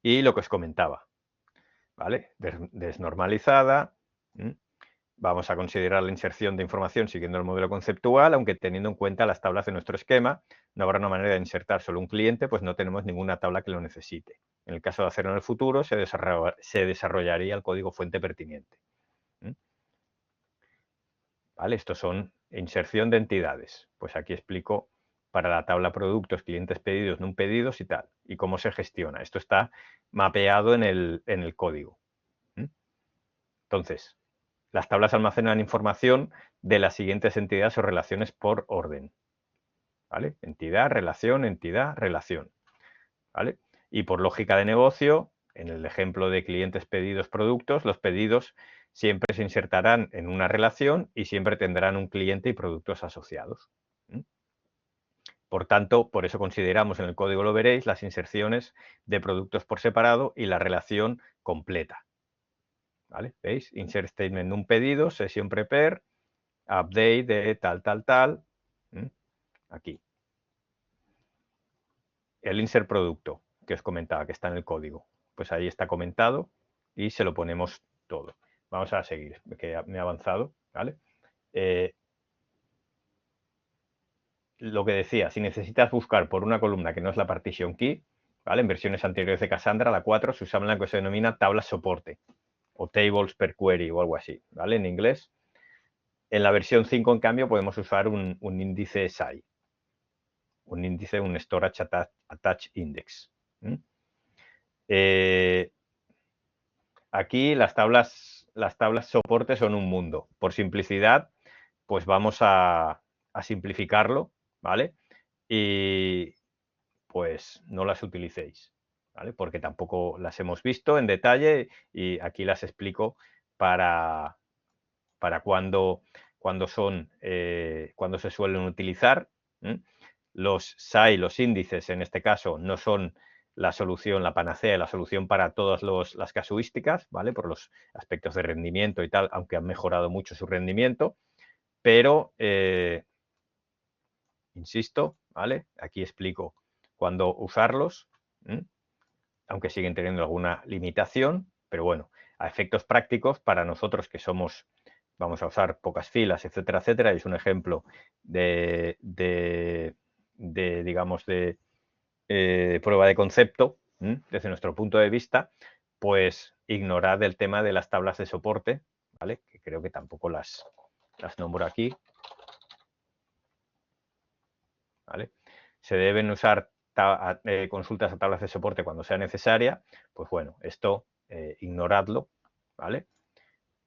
Y lo que os comentaba, ¿vale? Desnormalizada. Vamos a considerar la inserción de información siguiendo el modelo conceptual, aunque teniendo en cuenta las tablas de nuestro esquema, no habrá una manera de insertar solo un cliente, pues no tenemos ninguna tabla que lo necesite. En el caso de hacerlo en el futuro, se desarrollaría el código fuente pertinente. ¿Vale? Estos son Inserción de entidades. Pues aquí explico para la tabla productos, clientes pedidos, no pedidos y tal, y cómo se gestiona. Esto está mapeado en el código. Entonces, las tablas almacenan información de las siguientes entidades o relaciones por orden. ¿Vale? Entidad, relación. ¿Vale? Y por lógica de negocio, en el ejemplo de clientes, pedidos, productos, los pedidos siempre se insertarán en una relación y siempre tendrán un cliente y productos asociados. Por tanto, por eso consideramos, en el código lo veréis, las inserciones de productos por separado y la relación completa. ¿Vale? ¿Veis? Insert statement de un pedido, sesión prepare, update de tal. Aquí. El insert producto que os comentaba, que está en el código. Pues ahí está comentado y se lo ponemos todo. Vamos a seguir, que me he avanzado, ¿vale? Lo que decía, si necesitas buscar por una columna que no es la partition key, ¿vale? En versiones anteriores de Cassandra, la 4, se usaba la que se denomina tabla soporte o tables per query o algo así, ¿vale? En inglés. En la versión 5, en cambio, podemos usar un índice SAI, un índice, un storage attach index. Aquí las tablas soporte son un mundo. Por simplicidad, pues vamos a simplificarlo, ¿vale? Y pues no las utilicéis, ¿vale? Porque tampoco las hemos visto en detalle y aquí las explico para cuando son, cuando se suelen utilizar. Los SAI, los índices, en este caso, no son la solución, la panacea, la solución para todas las casuísticas, ¿vale? Por los aspectos de rendimiento y tal, aunque han mejorado mucho su rendimiento, pero, insisto, ¿vale? Aquí explico cuándo usarlos, aunque siguen teniendo alguna limitación, pero bueno, a efectos prácticos, para nosotros que somos, vamos a usar pocas filas, etcétera, etcétera, y es un ejemplo de digamos, de prueba de concepto, desde nuestro punto de vista, pues ignorad el tema de las tablas de soporte, ¿vale? Que creo que tampoco las nombro aquí, ¿vale? Se deben usar consultas a tablas de soporte cuando sea necesaria, pues bueno, esto ignoradlo, ¿vale?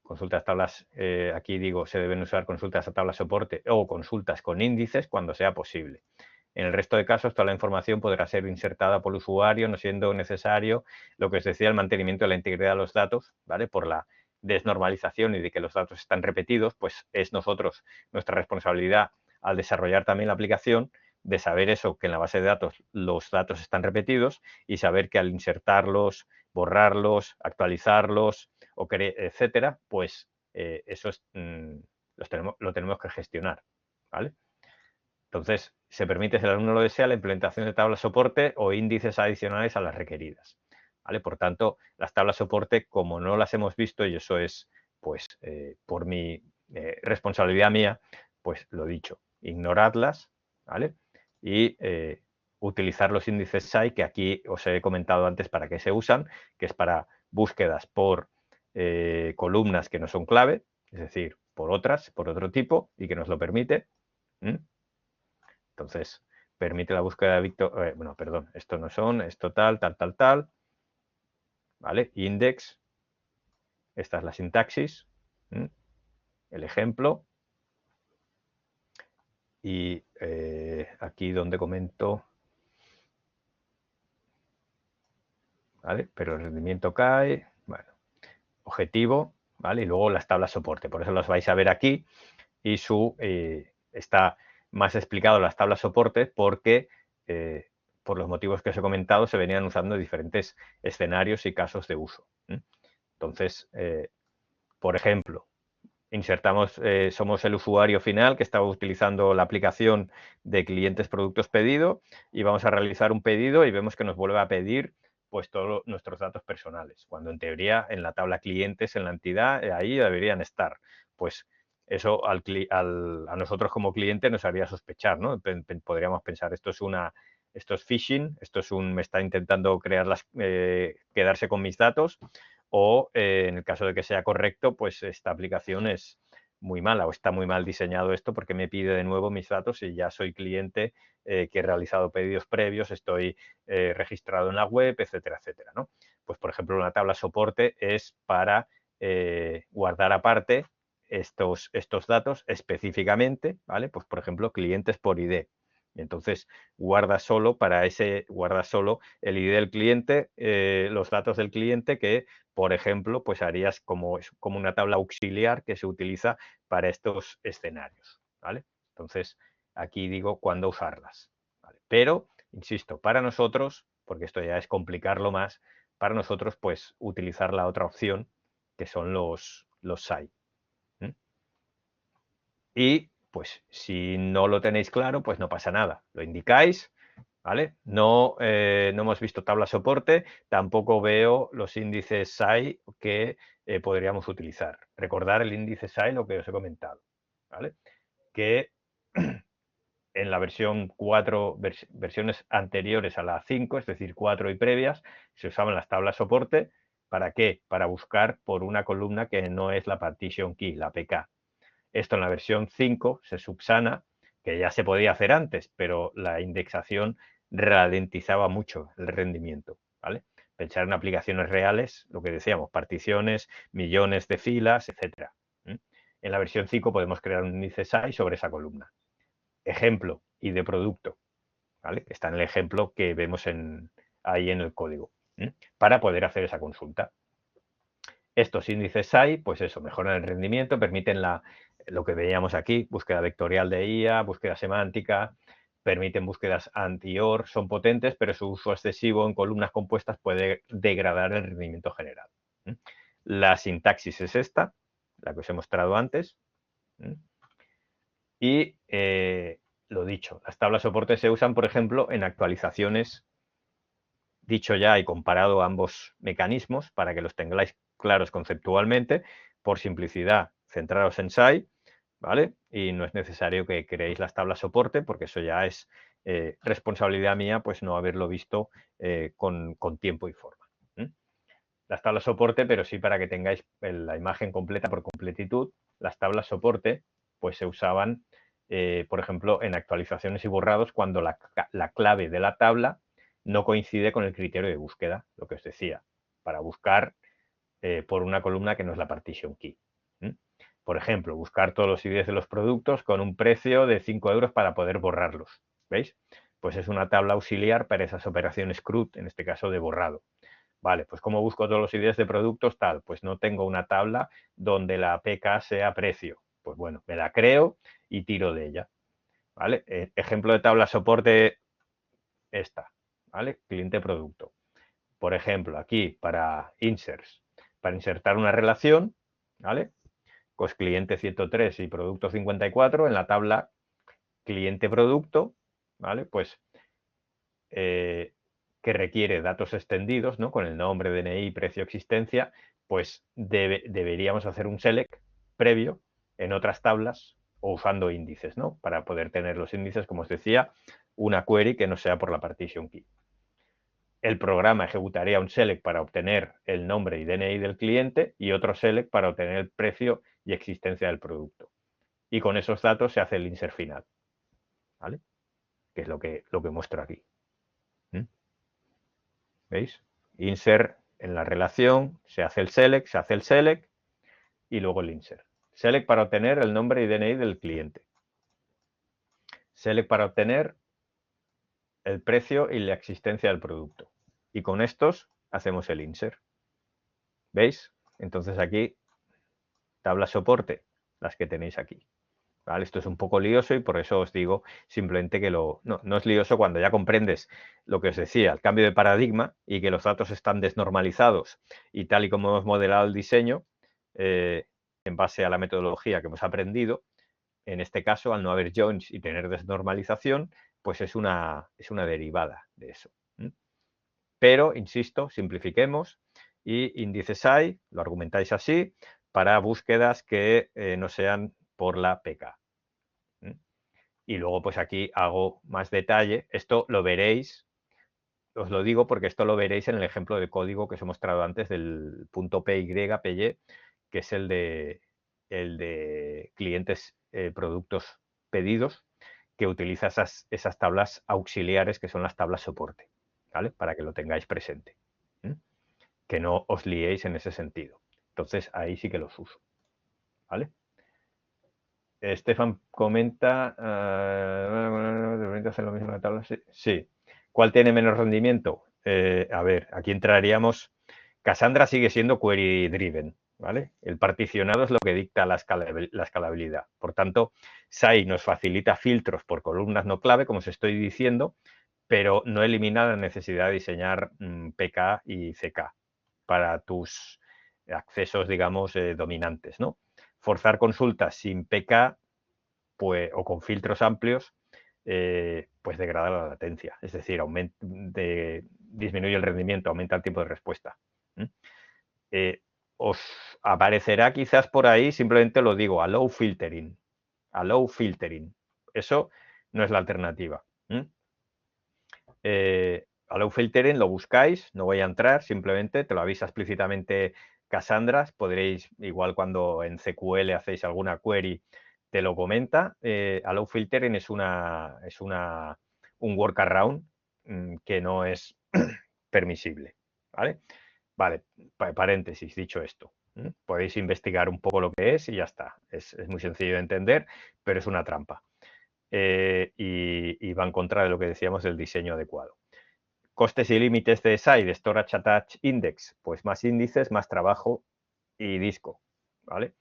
Consultas tablas, aquí digo, se deben usar consultas a tabla soporte o consultas con índices cuando sea posible. En el resto de casos, toda la información podrá ser insertada por el usuario, no siendo necesario lo que os decía, el mantenimiento de la integridad de los datos, ¿vale? Por la desnormalización y de que los datos están repetidos, pues es nuestra responsabilidad al desarrollar también la aplicación de saber eso, que en la base de datos los datos están repetidos y saber que al insertarlos, borrarlos, actualizarlos, etcétera, pues eso lo tenemos que gestionar, ¿vale? Entonces, se permite, si el alumno lo desea, la implementación de tablas soporte o índices adicionales a las requeridas, ¿vale? Por tanto, las tablas soporte, como no las hemos visto, y eso es, pues, por mi responsabilidad mía, pues lo dicho, ignoradlas, ¿vale? Y utilizar los índices SAI, que aquí os he comentado antes para qué se usan, que es para búsquedas por columnas que no son clave, es decir, por otras, por otro tipo, y que nos lo permite. Entonces, permite la búsqueda de Víctor, bueno, perdón, esto no son, esto tal, ¿vale? Index, esta es la sintaxis, el ejemplo, y aquí donde comento, ¿vale? Pero el rendimiento cae, bueno, objetivo, ¿vale? Y luego las tablas soporte, por eso las vais a ver aquí, y está más explicado las tablas soporte porque por los motivos que os he comentado se venían usando en diferentes escenarios y casos de uso. Entonces, por ejemplo, insertamos, somos el usuario final que está utilizando la aplicación de clientes productos pedido y vamos a realizar un pedido y vemos que nos vuelve a pedir pues todos nuestros datos personales, cuando en teoría en la tabla clientes, en la entidad, ahí deberían estar. Pues eso a nosotros como cliente nos haría sospechar, ¿no? Podríamos pensar, esto es phishing, me está intentando quedarse con mis datos, o en el caso de que sea correcto, pues esta aplicación es muy mala o está muy mal diseñado esto porque me pide de nuevo mis datos y ya soy cliente que he realizado pedidos previos, estoy registrado en la web, etcétera, etcétera, ¿no? Pues, por ejemplo, una tabla soporte es para guardar aparte estos datos específicamente, ¿vale? Pues, por ejemplo, clientes por ID. Entonces, guarda solo el ID del cliente, los datos del cliente que, por ejemplo, pues harías como una tabla auxiliar que se utiliza para estos escenarios, ¿vale? Entonces, aquí digo cuándo usarlas, ¿vale? Pero, insisto, para nosotros, porque esto ya es complicarlo más, para nosotros, pues, utilizar la otra opción, que son los SAI. Y, pues, si no lo tenéis claro, pues no pasa nada. Lo indicáis, ¿vale? No, no hemos visto tabla soporte, tampoco veo los índices SAI que podríamos utilizar. Recordar el índice SAI, lo que os he comentado, ¿vale? Que en la versión 4, versiones anteriores a la 5, es decir, 4 y previas, se usaban las tablas soporte. ¿Para qué? Para buscar por una columna que no es la partition key, la PK. Esto en la versión 5 se subsana, que ya se podía hacer antes, pero la indexación ralentizaba mucho el rendimiento, ¿vale? Pensar en aplicaciones reales, lo que decíamos, particiones, millones de filas, etcétera. En la versión 5 podemos crear un índice SAI sobre esa columna. Ejemplo y de producto, ¿vale? Está en el ejemplo que vemos ahí en el código, para poder hacer esa consulta. Estos índices SAI, pues eso, mejoran el rendimiento, permiten lo que veíamos aquí, búsqueda vectorial de IA, búsqueda semántica, permiten búsquedas anti-OR, son potentes, pero su uso excesivo en columnas compuestas puede degradar el rendimiento general. La sintaxis es esta, la que os he mostrado antes. Y lo dicho, las tablas soporte se usan, por ejemplo, en actualizaciones, dicho ya y comparado ambos mecanismos para que los tengáis claros conceptualmente. Por simplicidad, centraros en SAI, ¿vale? Y no es necesario que creéis las tablas soporte porque eso ya es responsabilidad mía, pues no haberlo visto con tiempo y forma. Las tablas soporte, pero sí para que tengáis la imagen completa por completitud, las tablas soporte pues se usaban, por ejemplo, en actualizaciones y borrados cuando la clave de la tabla no coincide con el criterio de búsqueda, lo que os decía, para buscar por una columna que no es la partition key. Por ejemplo, buscar todos los IDs de los productos con un precio de 5 euros para poder borrarlos. ¿Veis? Pues es una tabla auxiliar para esas operaciones CRUD, en este caso de borrado. Vale, pues ¿cómo busco todos los IDs de productos? Tal, pues no tengo una tabla donde la PK sea precio. Pues bueno, me la creo y tiro de ella. ¿Vale? Ejemplo de tabla soporte esta, ¿vale? Cliente producto. Por ejemplo, aquí para inserts, para insertar una relación, ¿vale? Pues cliente 103 y producto 54 en la tabla cliente producto, ¿vale? Pues que requiere datos extendidos, ¿no? Con el nombre, DNI, precio, existencia, pues deberíamos hacer un select previo en otras tablas o usando índices, ¿no? Para poder tener los índices, como os decía, una query que no sea por la partition key. El programa ejecutaría un select para obtener el nombre y DNI del cliente y otro select para obtener el precio y existencia del producto. Y con esos datos se hace el insert final, ¿vale? Que es lo que muestro aquí. ¿Veis? Insert en la relación, se hace el select y luego el insert. Select para obtener el nombre y DNI del cliente. Select para obtener el precio y la existencia del producto. Y con estos hacemos el insert. ¿Veis? Entonces aquí, tabla soporte, las que tenéis aquí. ¿Vale? Esto es un poco lioso y por eso os digo simplemente que no es lioso cuando ya comprendes lo que os decía, el cambio de paradigma y que los datos están desnormalizados y tal y como hemos modelado el diseño, en base a la metodología que hemos aprendido, en este caso, al no haber joins y tener desnormalización, pues es una derivada de eso. Pero, insisto, simplifiquemos y índice SAI, lo argumentáis así, para búsquedas que no sean por la PK. Y luego, pues aquí hago más detalle. Esto lo veréis, os lo digo porque esto lo veréis en el ejemplo de código que os he mostrado antes del punto .py, que es el de el de clientes, productos pedidos, que utiliza esas tablas auxiliares, que son las tablas soporte, ¿vale? Para que lo tengáis presente. Que no os liéis en ese sentido. Entonces, ahí sí que los uso, ¿vale? Estefan comenta, ¿debería hacer lo mismo en la tabla? Sí. Sí. ¿Cuál tiene menos rendimiento? A ver, aquí entraríamos. Cassandra sigue siendo query driven, ¿vale? El particionado es lo que dicta la escalabilidad. Por tanto, SAI nos facilita filtros por columnas no clave, como os estoy diciendo, pero no elimina la necesidad de diseñar PK y CK para tus accesos, digamos, dominantes, ¿no? Forzar consultas sin PK, pues, o con filtros amplios, pues degrada la latencia, es decir, disminuye el rendimiento, aumenta el tiempo de respuesta. Os aparecerá quizás por ahí, simplemente lo digo, allow filtering. Allow filtering. Eso no es la alternativa. Allow filtering lo buscáis, no voy a entrar, simplemente te lo avisa explícitamente Cassandra. Podréis, igual cuando en SQL hacéis alguna query, te lo comenta. Allow filtering es un workaround que no es permisible, ¿vale? Vale, paréntesis, dicho esto. Podéis investigar un poco lo que es y ya está. Es muy sencillo de entender, pero es una trampa. Y va en contra de lo que decíamos del diseño adecuado. Costes y límites de SAI, de Storage Attach Index, pues más índices, más trabajo y disco, ¿vale?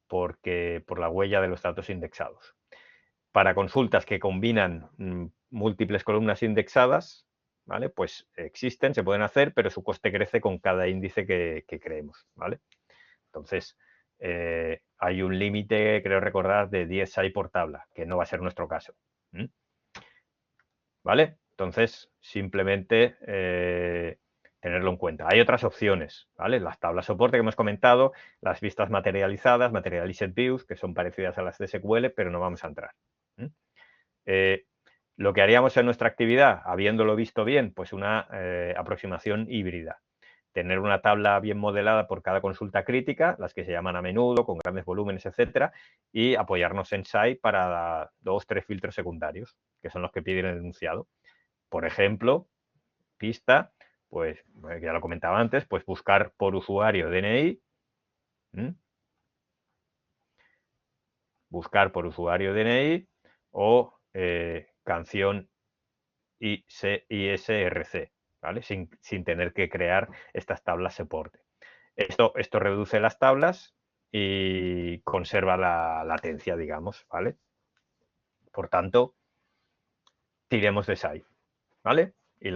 Porque por la huella de los datos indexados. Para consultas que combinan múltiples columnas indexadas, ¿vale? Pues existen, se pueden hacer, pero su coste crece con cada índice que creemos, ¿vale? Entonces, hay un límite, creo recordar, de 10 SAI por tabla, que no va a ser nuestro caso. ¿Vale? Entonces, simplemente tenerlo en cuenta. Hay otras opciones, ¿vale? Las tablas soporte que hemos comentado, las vistas materializadas, Materialized Views, que son parecidas a las de SQL, pero no vamos a entrar. Lo que haríamos en nuestra actividad, habiéndolo visto bien, pues una aproximación híbrida. Tener una tabla bien modelada por cada consulta crítica, las que se llaman a menudo, con grandes volúmenes, etcétera, y apoyarnos en SAI para 2 o 3 filtros secundarios, que son los que piden el enunciado. Por ejemplo, pista, pues ya lo comentaba antes, pues buscar por usuario DNI, buscar por usuario DNI o canción ISRC, ¿vale? Sin tener que crear estas tablas soporte. Esto reduce las tablas y conserva la latencia, digamos, ¿vale? Por tanto, tiremos de SAI, ¿vale? Y en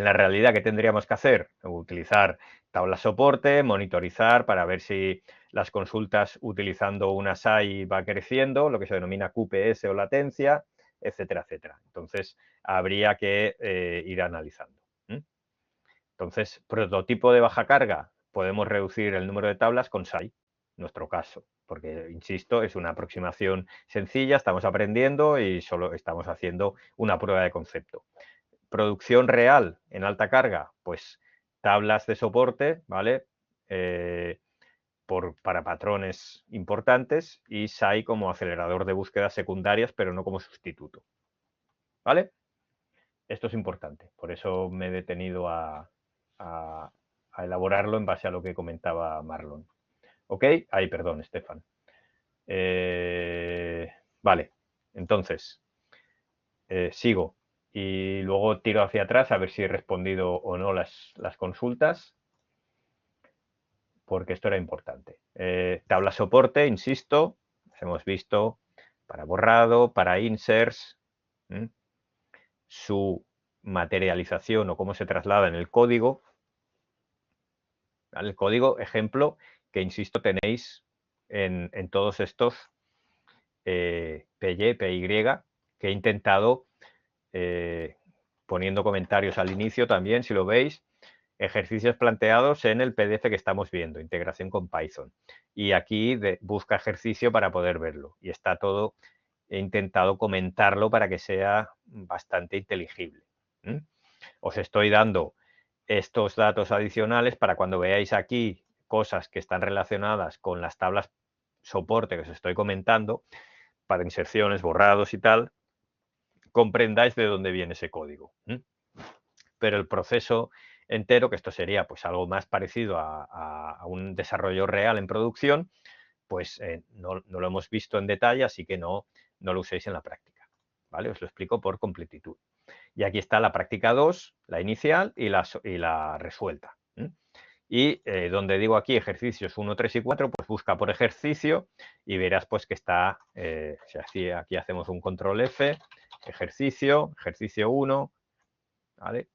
la realidad, ¿qué tendríamos que hacer? Utilizar tablas soporte, monitorizar para ver si las consultas utilizando una SAI va creciendo, lo que se denomina QPS o latencia, etcétera, etcétera. Entonces, habría que ir analizando. Entonces, prototipo de baja carga, podemos reducir el número de tablas con SAI, nuestro caso, porque, insisto, es una aproximación sencilla, estamos aprendiendo y solo estamos haciendo una prueba de concepto. Producción real en alta carga, pues tablas de soporte, ¿vale? Para patrones importantes y SAI como acelerador de búsquedas secundarias, pero no como sustituto, ¿vale? Esto es importante, por eso me he detenido a elaborarlo en base a lo que comentaba Marlon. ¿Ok? Ay, perdón, Estefan. Vale, entonces, sigo y luego tiro hacia atrás a ver si he respondido o no las consultas, porque esto era importante. Tabla soporte, insisto, hemos visto para borrado, para inserts, su materialización o cómo se traslada en el código. ¿Vale? El código ejemplo que, insisto, tenéis en todos estos PY, que he intentado, poniendo comentarios al inicio también, si lo veis, ejercicios planteados en el PDF que estamos viendo, integración con Python. Y aquí busca ejercicio para poder verlo. Y está todo, he intentado comentarlo para que sea bastante inteligible. Os estoy dando estos datos adicionales para cuando veáis aquí cosas que están relacionadas con las tablas soporte que os estoy comentando, para inserciones, borrados y tal, comprendáis de dónde viene ese código. Pero el proceso entero, que esto sería pues algo más parecido a un desarrollo real en producción, pues no lo hemos visto en detalle, así que no lo uséis en la práctica. ¿Vale? Os lo explico por completitud. Y aquí está la práctica 2, la inicial y la resuelta. Y donde digo aquí ejercicios 1, 3 y 4, pues busca por ejercicio y verás pues que está, aquí hacemos un control F, ejercicio 1, ¿vale?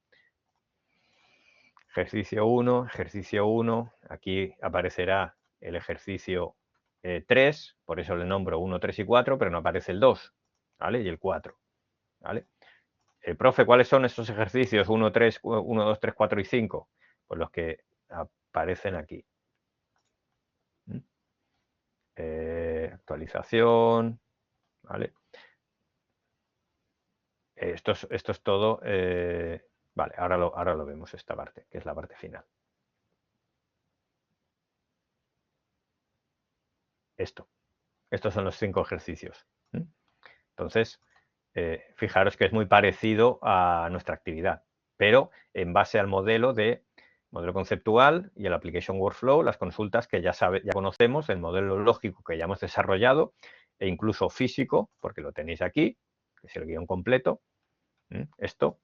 Ejercicio 1, aquí aparecerá el ejercicio 3, por eso le nombro 1, 3 y 4, pero no aparece el 2, ¿vale? Y el 4, ¿vale? Profe, ¿cuáles son esos ejercicios 1, 2, 3, 4 y 5? Pues los que aparecen aquí. Actualización, ¿vale? Esto es todo. Vale, ahora lo vemos esta parte, que es la parte final. Estos son los 5 ejercicios. Entonces, fijaros que es muy parecido a nuestra actividad, pero en base al modelo conceptual y el application workflow, las consultas que ya conocemos, el modelo lógico que ya hemos desarrollado e incluso físico, porque lo tenéis aquí, que es el guión completo, esto,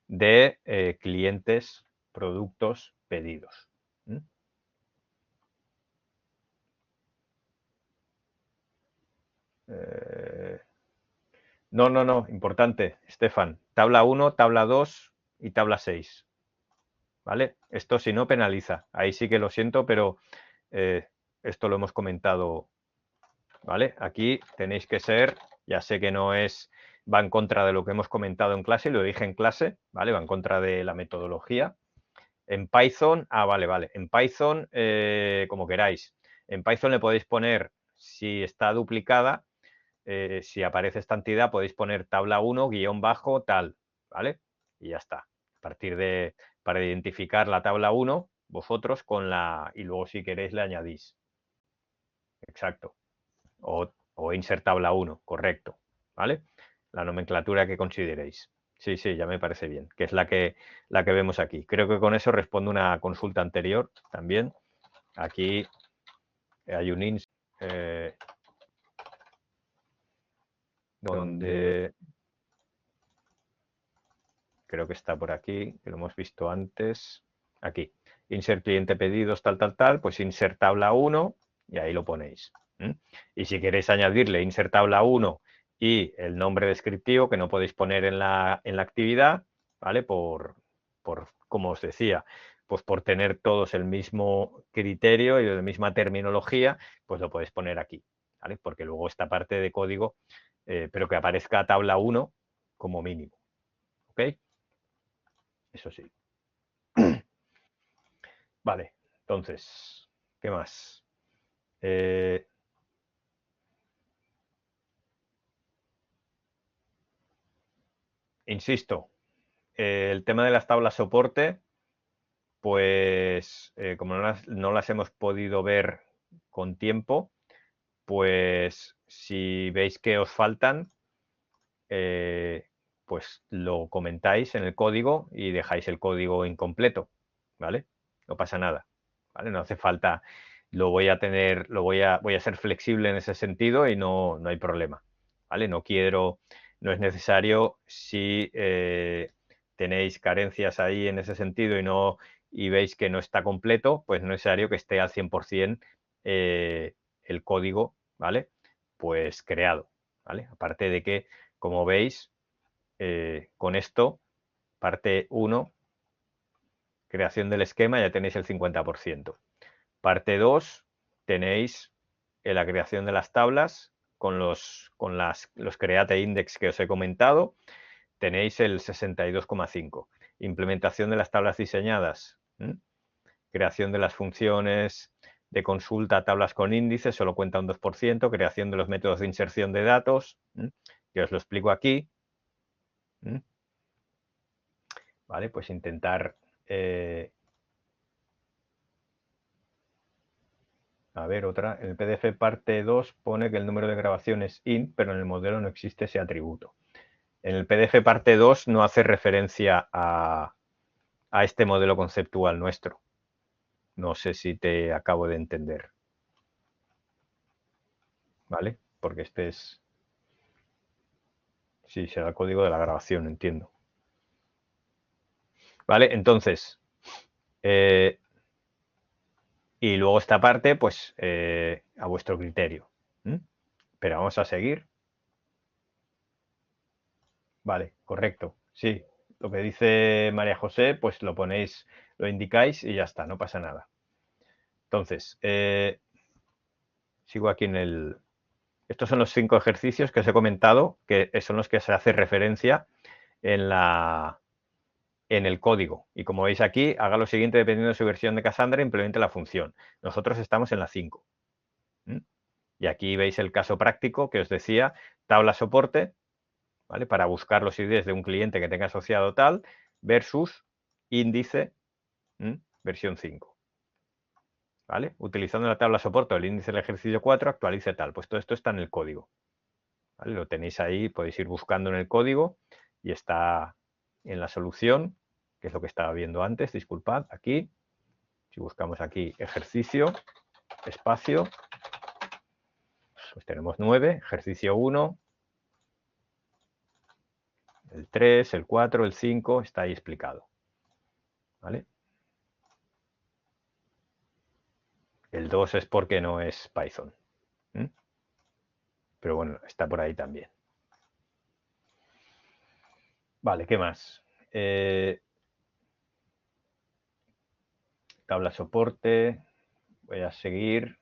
de clientes, productos, pedidos. No, importante, Estefan. Tabla 1, tabla 2 y tabla 6. ¿Vale? Esto si no penaliza. Ahí sí que lo siento, pero esto lo hemos comentado. ¿Vale? Aquí tenéis que ser, ya sé que no es, va en contra de lo que hemos comentado en clase, lo dije en clase, ¿vale? Va en contra de la metodología. En Python, vale. En Python, como queráis. En Python le podéis poner, si está duplicada, si aparece esta entidad, podéis poner tabla 1, guión bajo, tal, ¿vale? Y ya está. A partir de, para identificar la tabla 1, vosotros y luego si queréis le añadís. Exacto. O insert tabla 1, correcto, ¿vale? La nomenclatura que consideréis. Sí, ya me parece bien, que es la que vemos aquí. Creo que con eso respondo una consulta anterior también. Aquí hay un insert donde creo que está por aquí, que lo hemos visto antes. Aquí, insert cliente pedidos, tal, pues insert tabla 1 y ahí lo ponéis. Y si queréis añadirle insert tabla 1 y el nombre descriptivo que no podéis poner en la actividad, ¿vale? Como os decía, pues por tener todos el mismo criterio y la misma terminología, pues lo podéis poner aquí, ¿vale? Porque luego esta parte de código, pero que aparezca tabla 1 como mínimo, ¿ok? Eso sí. Vale, entonces, ¿qué más? Insisto, el tema de las tablas soporte, pues como no las hemos podido ver con tiempo, pues si veis que os faltan, pues lo comentáis en el código y dejáis el código incompleto, ¿vale? No pasa nada, ¿vale? No hace falta, voy a ser flexible en ese sentido y no hay problema, ¿vale? No es necesario si tenéis carencias ahí en ese sentido y veis que no está completo, pues no es necesario que esté al 100% el código, ¿vale? Pues creado, ¿vale? Aparte de que, como veis, con esto, parte 1, creación del esquema, ya tenéis el 50%. Parte 2, tenéis la creación de las tablas con los create index que os he comentado, tenéis el 62,5%. Implementación de las tablas diseñadas, creación de las funciones de consulta, tablas con índices, solo cuenta un 2%, creación de los métodos de inserción de datos, que os lo explico aquí. ¿Vale? Pues intentar A ver, otra. En el PDF parte 2 pone que el número de grabación es int, pero en el modelo no existe ese atributo. En el PDF parte 2 no hace referencia a este modelo conceptual nuestro. No sé si te acabo de entender. ¿Vale? Porque este es... Sí, será el código de la grabación, entiendo. ¿Vale? Entonces, y luego esta parte, pues, a vuestro criterio. Pero vamos a seguir. Vale, correcto. Sí, lo que dice María José, pues lo ponéis, lo indicáis y ya está, no pasa nada. Entonces, sigo aquí en el... Estos son los 5 ejercicios que os he comentado, que son los que se hace referencia en el código. Y como veis aquí, haga lo siguiente dependiendo de su versión de Cassandra, implemente la función. Nosotros estamos en la 5. Y aquí veis el caso práctico que os decía, tabla soporte, ¿vale? Para buscar los IDs de un cliente que tenga asociado tal, versus índice, versión 5. ¿Vale? Utilizando la tabla soporte o el índice del ejercicio 4, actualice tal. Pues todo esto está en el código. ¿Vale? Lo tenéis ahí, podéis ir buscando en el código y está en la solución, que es lo que estaba viendo antes, disculpad, aquí. Si buscamos aquí ejercicio, espacio, pues tenemos 9, ejercicio 1, el 3, el 4, el 5, está ahí explicado. ¿Vale? El 2 es porque no es Python. Pero bueno, está por ahí también. Vale, ¿qué más? Tabla soporte. Voy a seguir.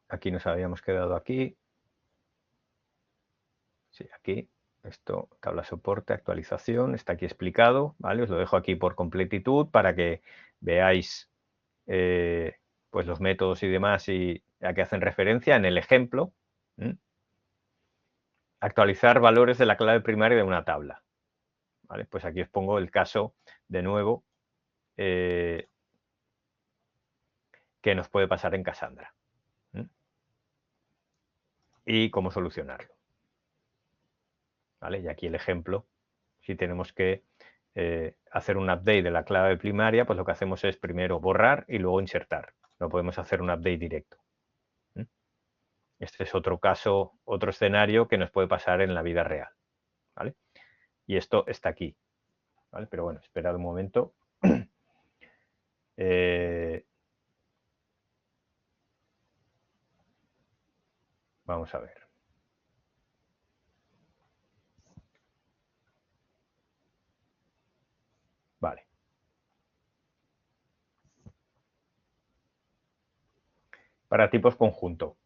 Aquí nos habíamos quedado aquí. Sí, aquí. Esto, tabla soporte, actualización, está aquí explicado, ¿vale? Os lo dejo aquí por completitud para que veáis pues los métodos y demás y a qué hacen referencia en el ejemplo. Actualizar valores de la clave primaria de una tabla. ¿Vale? Pues aquí os pongo el caso de nuevo que nos puede pasar en Cassandra. Y cómo solucionarlo. ¿Vale? Y aquí el ejemplo, si tenemos que hacer un update de la clave primaria, pues lo que hacemos es primero borrar y luego insertar. No podemos hacer un update directo. Este es otro caso, otro escenario que nos puede pasar en la vida real. ¿Vale? Y esto está aquí. ¿Vale? Pero bueno, esperad un momento. Vamos a ver. Vale. Para tipos conjunto.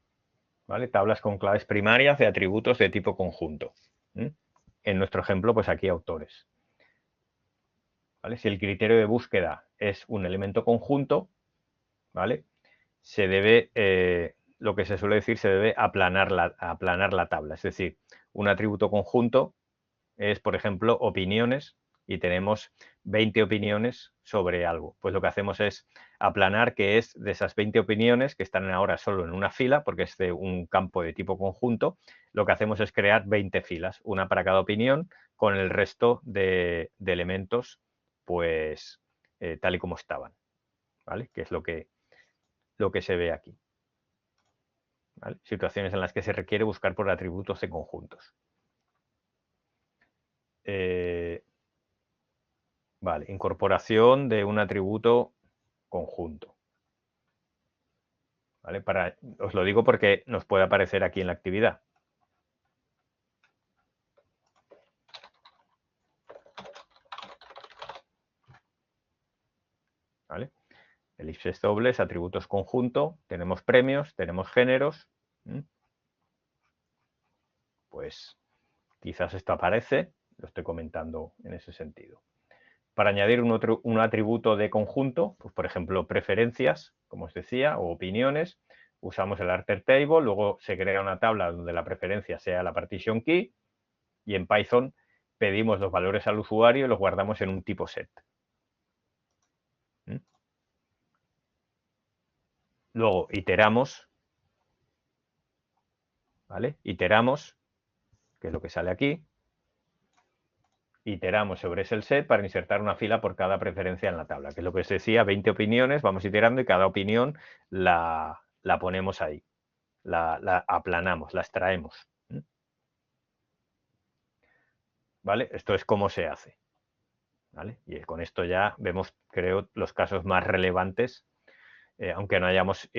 ¿Vale? Tablas con claves primarias de atributos de tipo conjunto. En nuestro ejemplo, pues aquí autores. ¿Vale? Si el criterio de búsqueda es un elemento conjunto, ¿vale? Se debe, lo que se suele decir, se debe aplanar la tabla. Es decir, un atributo conjunto es, por ejemplo, opiniones y tenemos 20 opiniones sobre algo. Pues lo que hacemos es aplanar que es de esas 20 opiniones que están ahora solo en una fila, porque es de un campo de tipo conjunto, lo que hacemos es crear 20 filas, una para cada opinión, con el resto de elementos, pues tal y como estaban, ¿vale? Que es lo que se ve aquí. ¿Vale? Situaciones en las que se requiere buscar por atributos de conjuntos. Vale, incorporación de un atributo conjunto. ¿Vale? Os lo digo porque nos puede aparecer aquí en la actividad. ¿Vale? Elipses dobles, atributos conjunto, tenemos premios, tenemos géneros. Pues quizás esto aparece, lo estoy comentando en ese sentido. Para añadir un atributo de conjunto, pues por ejemplo preferencias, como os decía, o opiniones, usamos el alter table, luego se crea una tabla donde la preferencia sea la partition key y en Python pedimos los valores al usuario y los guardamos en un tipo set. Luego iteramos, ¿vale? Iteramos, que es lo que sale aquí. Iteramos sobre ese set para insertar una fila por cada preferencia en la tabla, que es lo que os decía, 20 opiniones, vamos iterando y cada opinión la ponemos ahí, la aplanamos, la extraemos. ¿Vale? Esto es cómo se hace. ¿Vale? Y con esto ya vemos, creo, los casos más relevantes, aunque no hayamos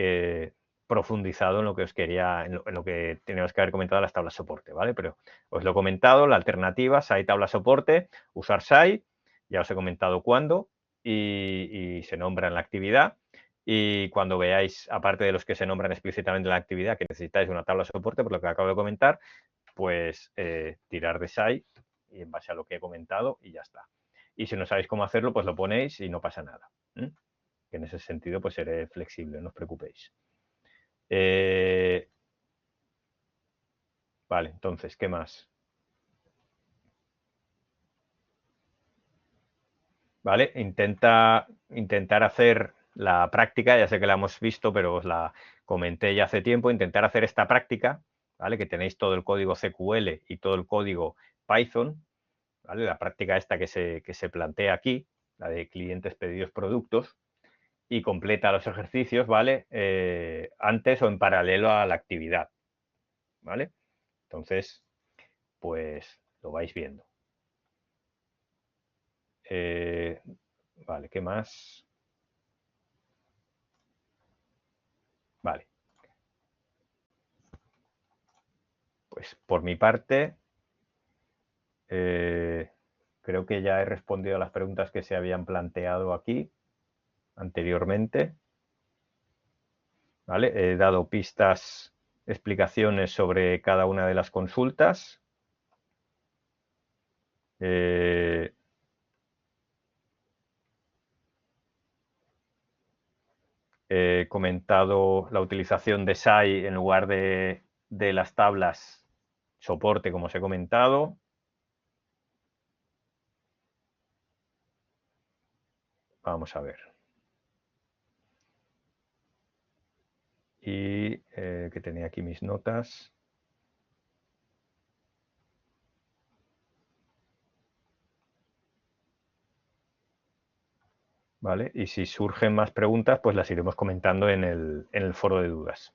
profundizado en lo que os quería, en lo que teníamos que haber comentado las tablas soporte, ¿vale? Pero os lo he comentado, la alternativa, SAI tabla soporte, usar SAI, ya os he comentado cuándo y se nombra en la actividad. Y cuando veáis, aparte de los que se nombran explícitamente en la actividad, que necesitáis una tabla soporte, por lo que acabo de comentar, pues tirar de SAI y en base a lo que he comentado y ya está. Y si no sabéis cómo hacerlo, pues lo ponéis y no pasa nada. Que en ese sentido pues seré flexible, no os preocupéis. Vale, entonces, ¿qué más? Vale, intentar hacer la práctica, ya sé que la hemos visto, pero os la comenté ya hace tiempo, intentar hacer esta práctica, ¿vale? Que tenéis todo el código CQL y todo el código Python, ¿vale? La práctica esta que se plantea aquí, la de clientes, pedidos, productos, y completa los ejercicios, ¿vale? Antes o en paralelo a la actividad, ¿vale? Entonces, pues lo vais viendo. Vale, ¿qué más? Vale. Pues por mi parte, creo que ya he respondido a las preguntas que se habían planteado aquí anteriormente. ¿Vale? He dado pistas, explicaciones sobre cada una de las consultas. He comentado la utilización de SAI en lugar de las tablas soporte, como os he comentado. Vamos a ver. Y que tenía aquí mis notas. ¿Vale? Y si surgen más preguntas, pues las iremos comentando en el foro de dudas.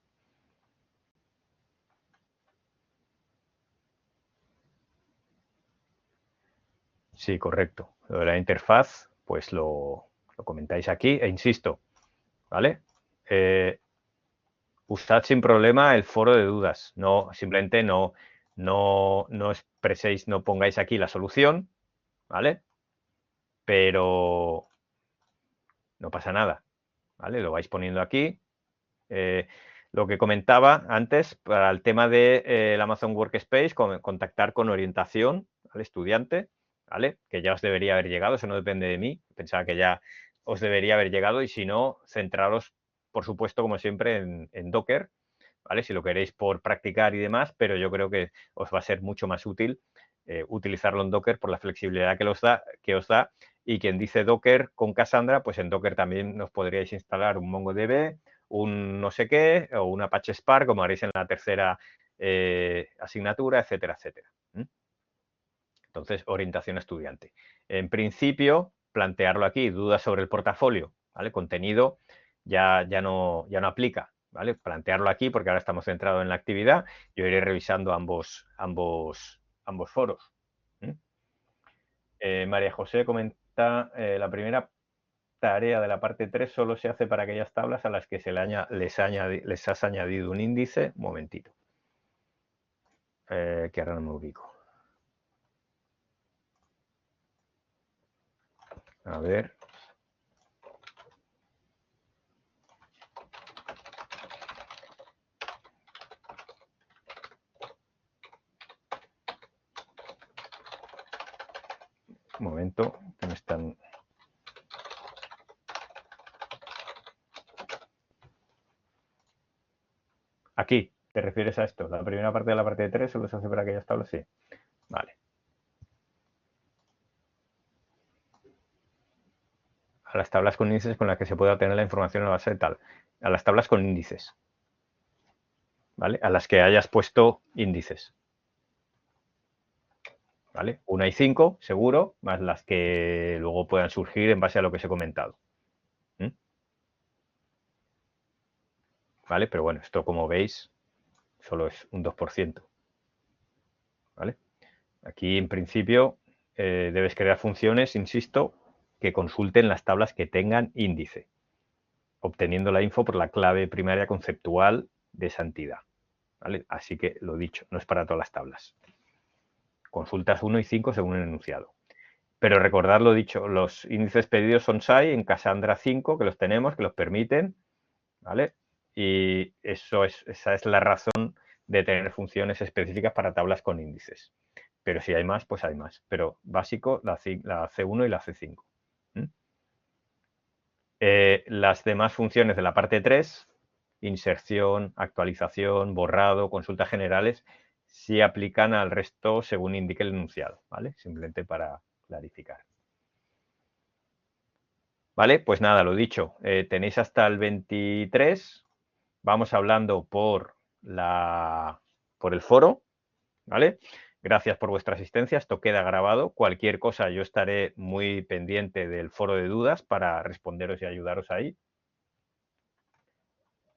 Sí, correcto. Lo de la interfaz, pues lo comentáis aquí e insisto, ¿vale? Usad sin problema el foro de dudas. No, simplemente no expreséis, no pongáis aquí la solución, ¿vale? Pero no pasa nada, ¿vale? Lo vais poniendo aquí. Lo que comentaba antes, para el tema del Amazon Workspace, contactar con orientación al estudiante, ¿vale? Que ya os debería haber llegado, eso no depende de mí, pensaba que ya os debería haber llegado y si no, centraros, por supuesto, como siempre, en Docker, ¿vale? Si lo queréis por practicar y demás, pero yo creo que os va a ser mucho más útil utilizarlo en Docker por la flexibilidad que os da. Y quien dice Docker con Cassandra, pues en Docker también nos podríais instalar un MongoDB, un no sé qué, o un Apache Spark, como haréis en la tercera asignatura, etcétera, etcétera. Entonces, orientación a estudiante. En principio, plantearlo aquí, dudas sobre el portafolio, ¿vale? Contenido ya no aplica, ¿vale? Plantearlo aquí porque ahora estamos centrados en la actividad. Yo iré revisando ambos foros. María José comenta, la primera tarea de la parte 3 solo se hace para aquellas tablas a las que les has añadido un índice. Un momentito. Que ahora no me ubico. A ver. Un momento, que me están... Aquí, ¿te refieres a esto? La primera parte de la parte de 3 solo se hace para aquellas tablas, sí. Vale. las tablas con índices con las que se puede obtener la información en la base de tal. A las tablas con índices. ¿Vale? A las que hayas puesto índices. ¿Vale? 1 y 5, seguro, más las que luego puedan surgir en base a lo que os he comentado. ¿Vale? Pero bueno, esto como veis, solo es un 2%. ¿Vale? Aquí en principio debes crear funciones, insisto, que consulten las tablas que tengan índice, obteniendo la info por la clave primaria conceptual de esa entidad. ¿Vale? Así que lo dicho, no es para todas las tablas. Consultas 1 y 5 según el enunciado. Pero recordad lo dicho, los índices pedidos son SAI en Cassandra 5, que los tenemos, que los permiten, ¿vale? Y esa es la razón de tener funciones específicas para tablas con índices. Pero si hay más, pues hay más. Pero básico, la C1 y la C5. Las demás funciones de la parte 3, inserción, actualización, borrado, consultas generales, sí aplican al resto según indique el enunciado, ¿vale? Simplemente para clarificar. Vale, pues nada, lo dicho, tenéis hasta el 23, vamos hablando por el foro, ¿vale? Gracias por vuestra asistencia, esto queda grabado. Cualquier cosa, yo estaré muy pendiente del foro de dudas para responderos y ayudaros ahí.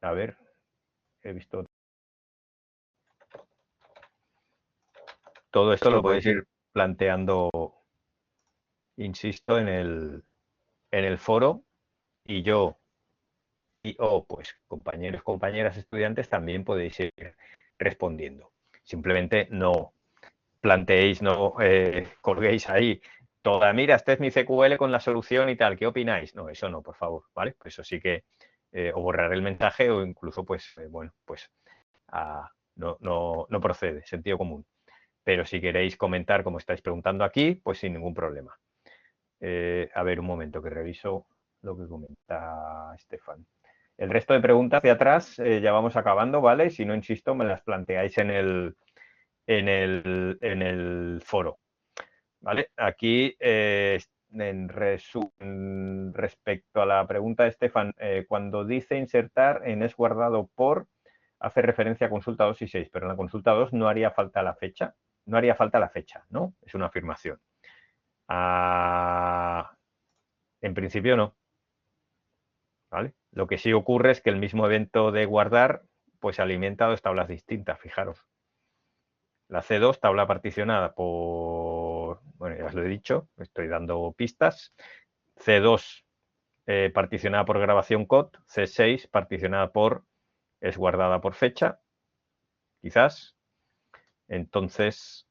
A ver, he visto. Todo esto lo podéis ir planteando, insisto, en el foro, y yo pues compañeros, compañeras, estudiantes también podéis ir respondiendo. Simplemente no planteéis, no colguéis ahí toda, mira, este es mi CQL con la solución y tal, ¿qué opináis? No, eso no, por favor, ¿vale? Pues eso sí que o borraré el mensaje o incluso, pues, bueno, pues no procede, sentido común. Pero si queréis comentar como estáis preguntando aquí, pues sin ningún problema. A ver, un momento que reviso lo que comenta Estefan. El resto de preguntas de atrás ya vamos acabando, ¿vale? Si no, insisto, me las planteáis en el foro, ¿vale? Aquí, en resumen, respecto a la pregunta de Estefan, cuando dice insertar en es guardado por, hace referencia a consulta 2 y 6, pero en la consulta 2 no haría falta la fecha, ¿no? Es una afirmación. En principio no, ¿vale? Lo que sí ocurre es que el mismo evento de guardar pues alimenta dos tablas distintas, fijaros. La C2, tabla particionada por, bueno, ya os lo he dicho, estoy dando pistas. C2 particionada por grabación COD, C6 particionada por es guardada por fecha, quizás. Entonces,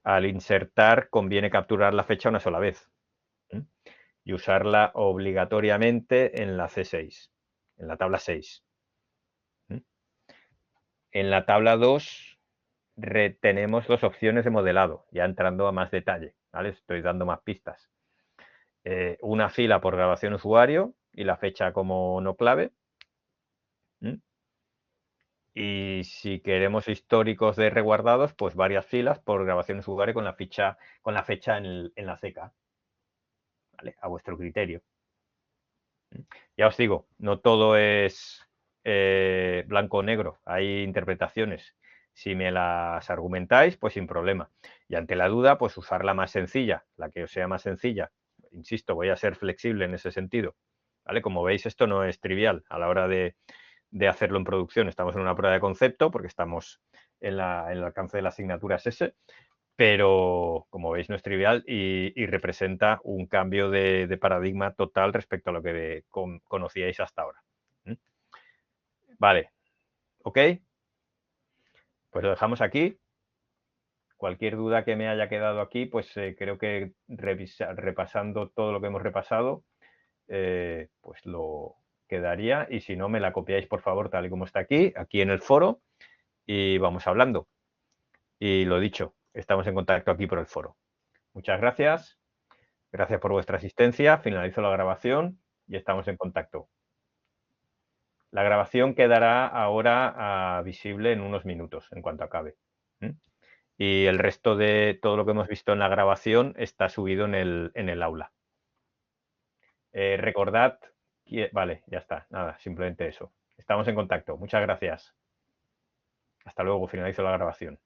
al insertar conviene capturar la fecha una sola vez y usarla obligatoriamente en la C6, en la tabla 6. En la tabla 2 tenemos dos opciones de modelado, ya entrando a más detalle, ¿vale? Estoy dando más pistas. Una fila por grabación usuario y la fecha como no clave. Y si queremos históricos de reguardados, pues varias filas por grabación usuario con la fecha en la CK, ¿vale? A vuestro criterio. Ya os digo, no todo es blanco o negro, hay interpretaciones. Si me las argumentáis, pues sin problema. Y ante la duda, pues usar la más sencilla, la que os sea más sencilla. Insisto, voy a ser flexible en ese sentido. ¿Vale? Como veis, esto no es trivial a la hora de hacerlo en producción. Estamos en una prueba de concepto porque estamos en el alcance de la asignatura es ese, pero como veis no es trivial y representa un cambio de paradigma total respecto a lo que conocíais hasta ahora. Vale, ¿ok? Pues lo dejamos aquí. Cualquier duda que me haya quedado aquí, pues creo que repasando todo lo que hemos repasado, pues lo quedaría, y si no, me la copiáis por favor tal y como está aquí en el foro, y vamos hablando. Y lo dicho, estamos en contacto aquí por el foro. Muchas gracias. Gracias por vuestra asistencia. Finalizo la grabación y estamos en contacto. La grabación quedará ahora visible en unos minutos, en cuanto acabe. Y el resto de todo lo que hemos visto en la grabación está subido en el aula. Recordad vale, ya está, nada, simplemente eso. Estamos en contacto. Muchas gracias. Hasta luego, finalizo la grabación.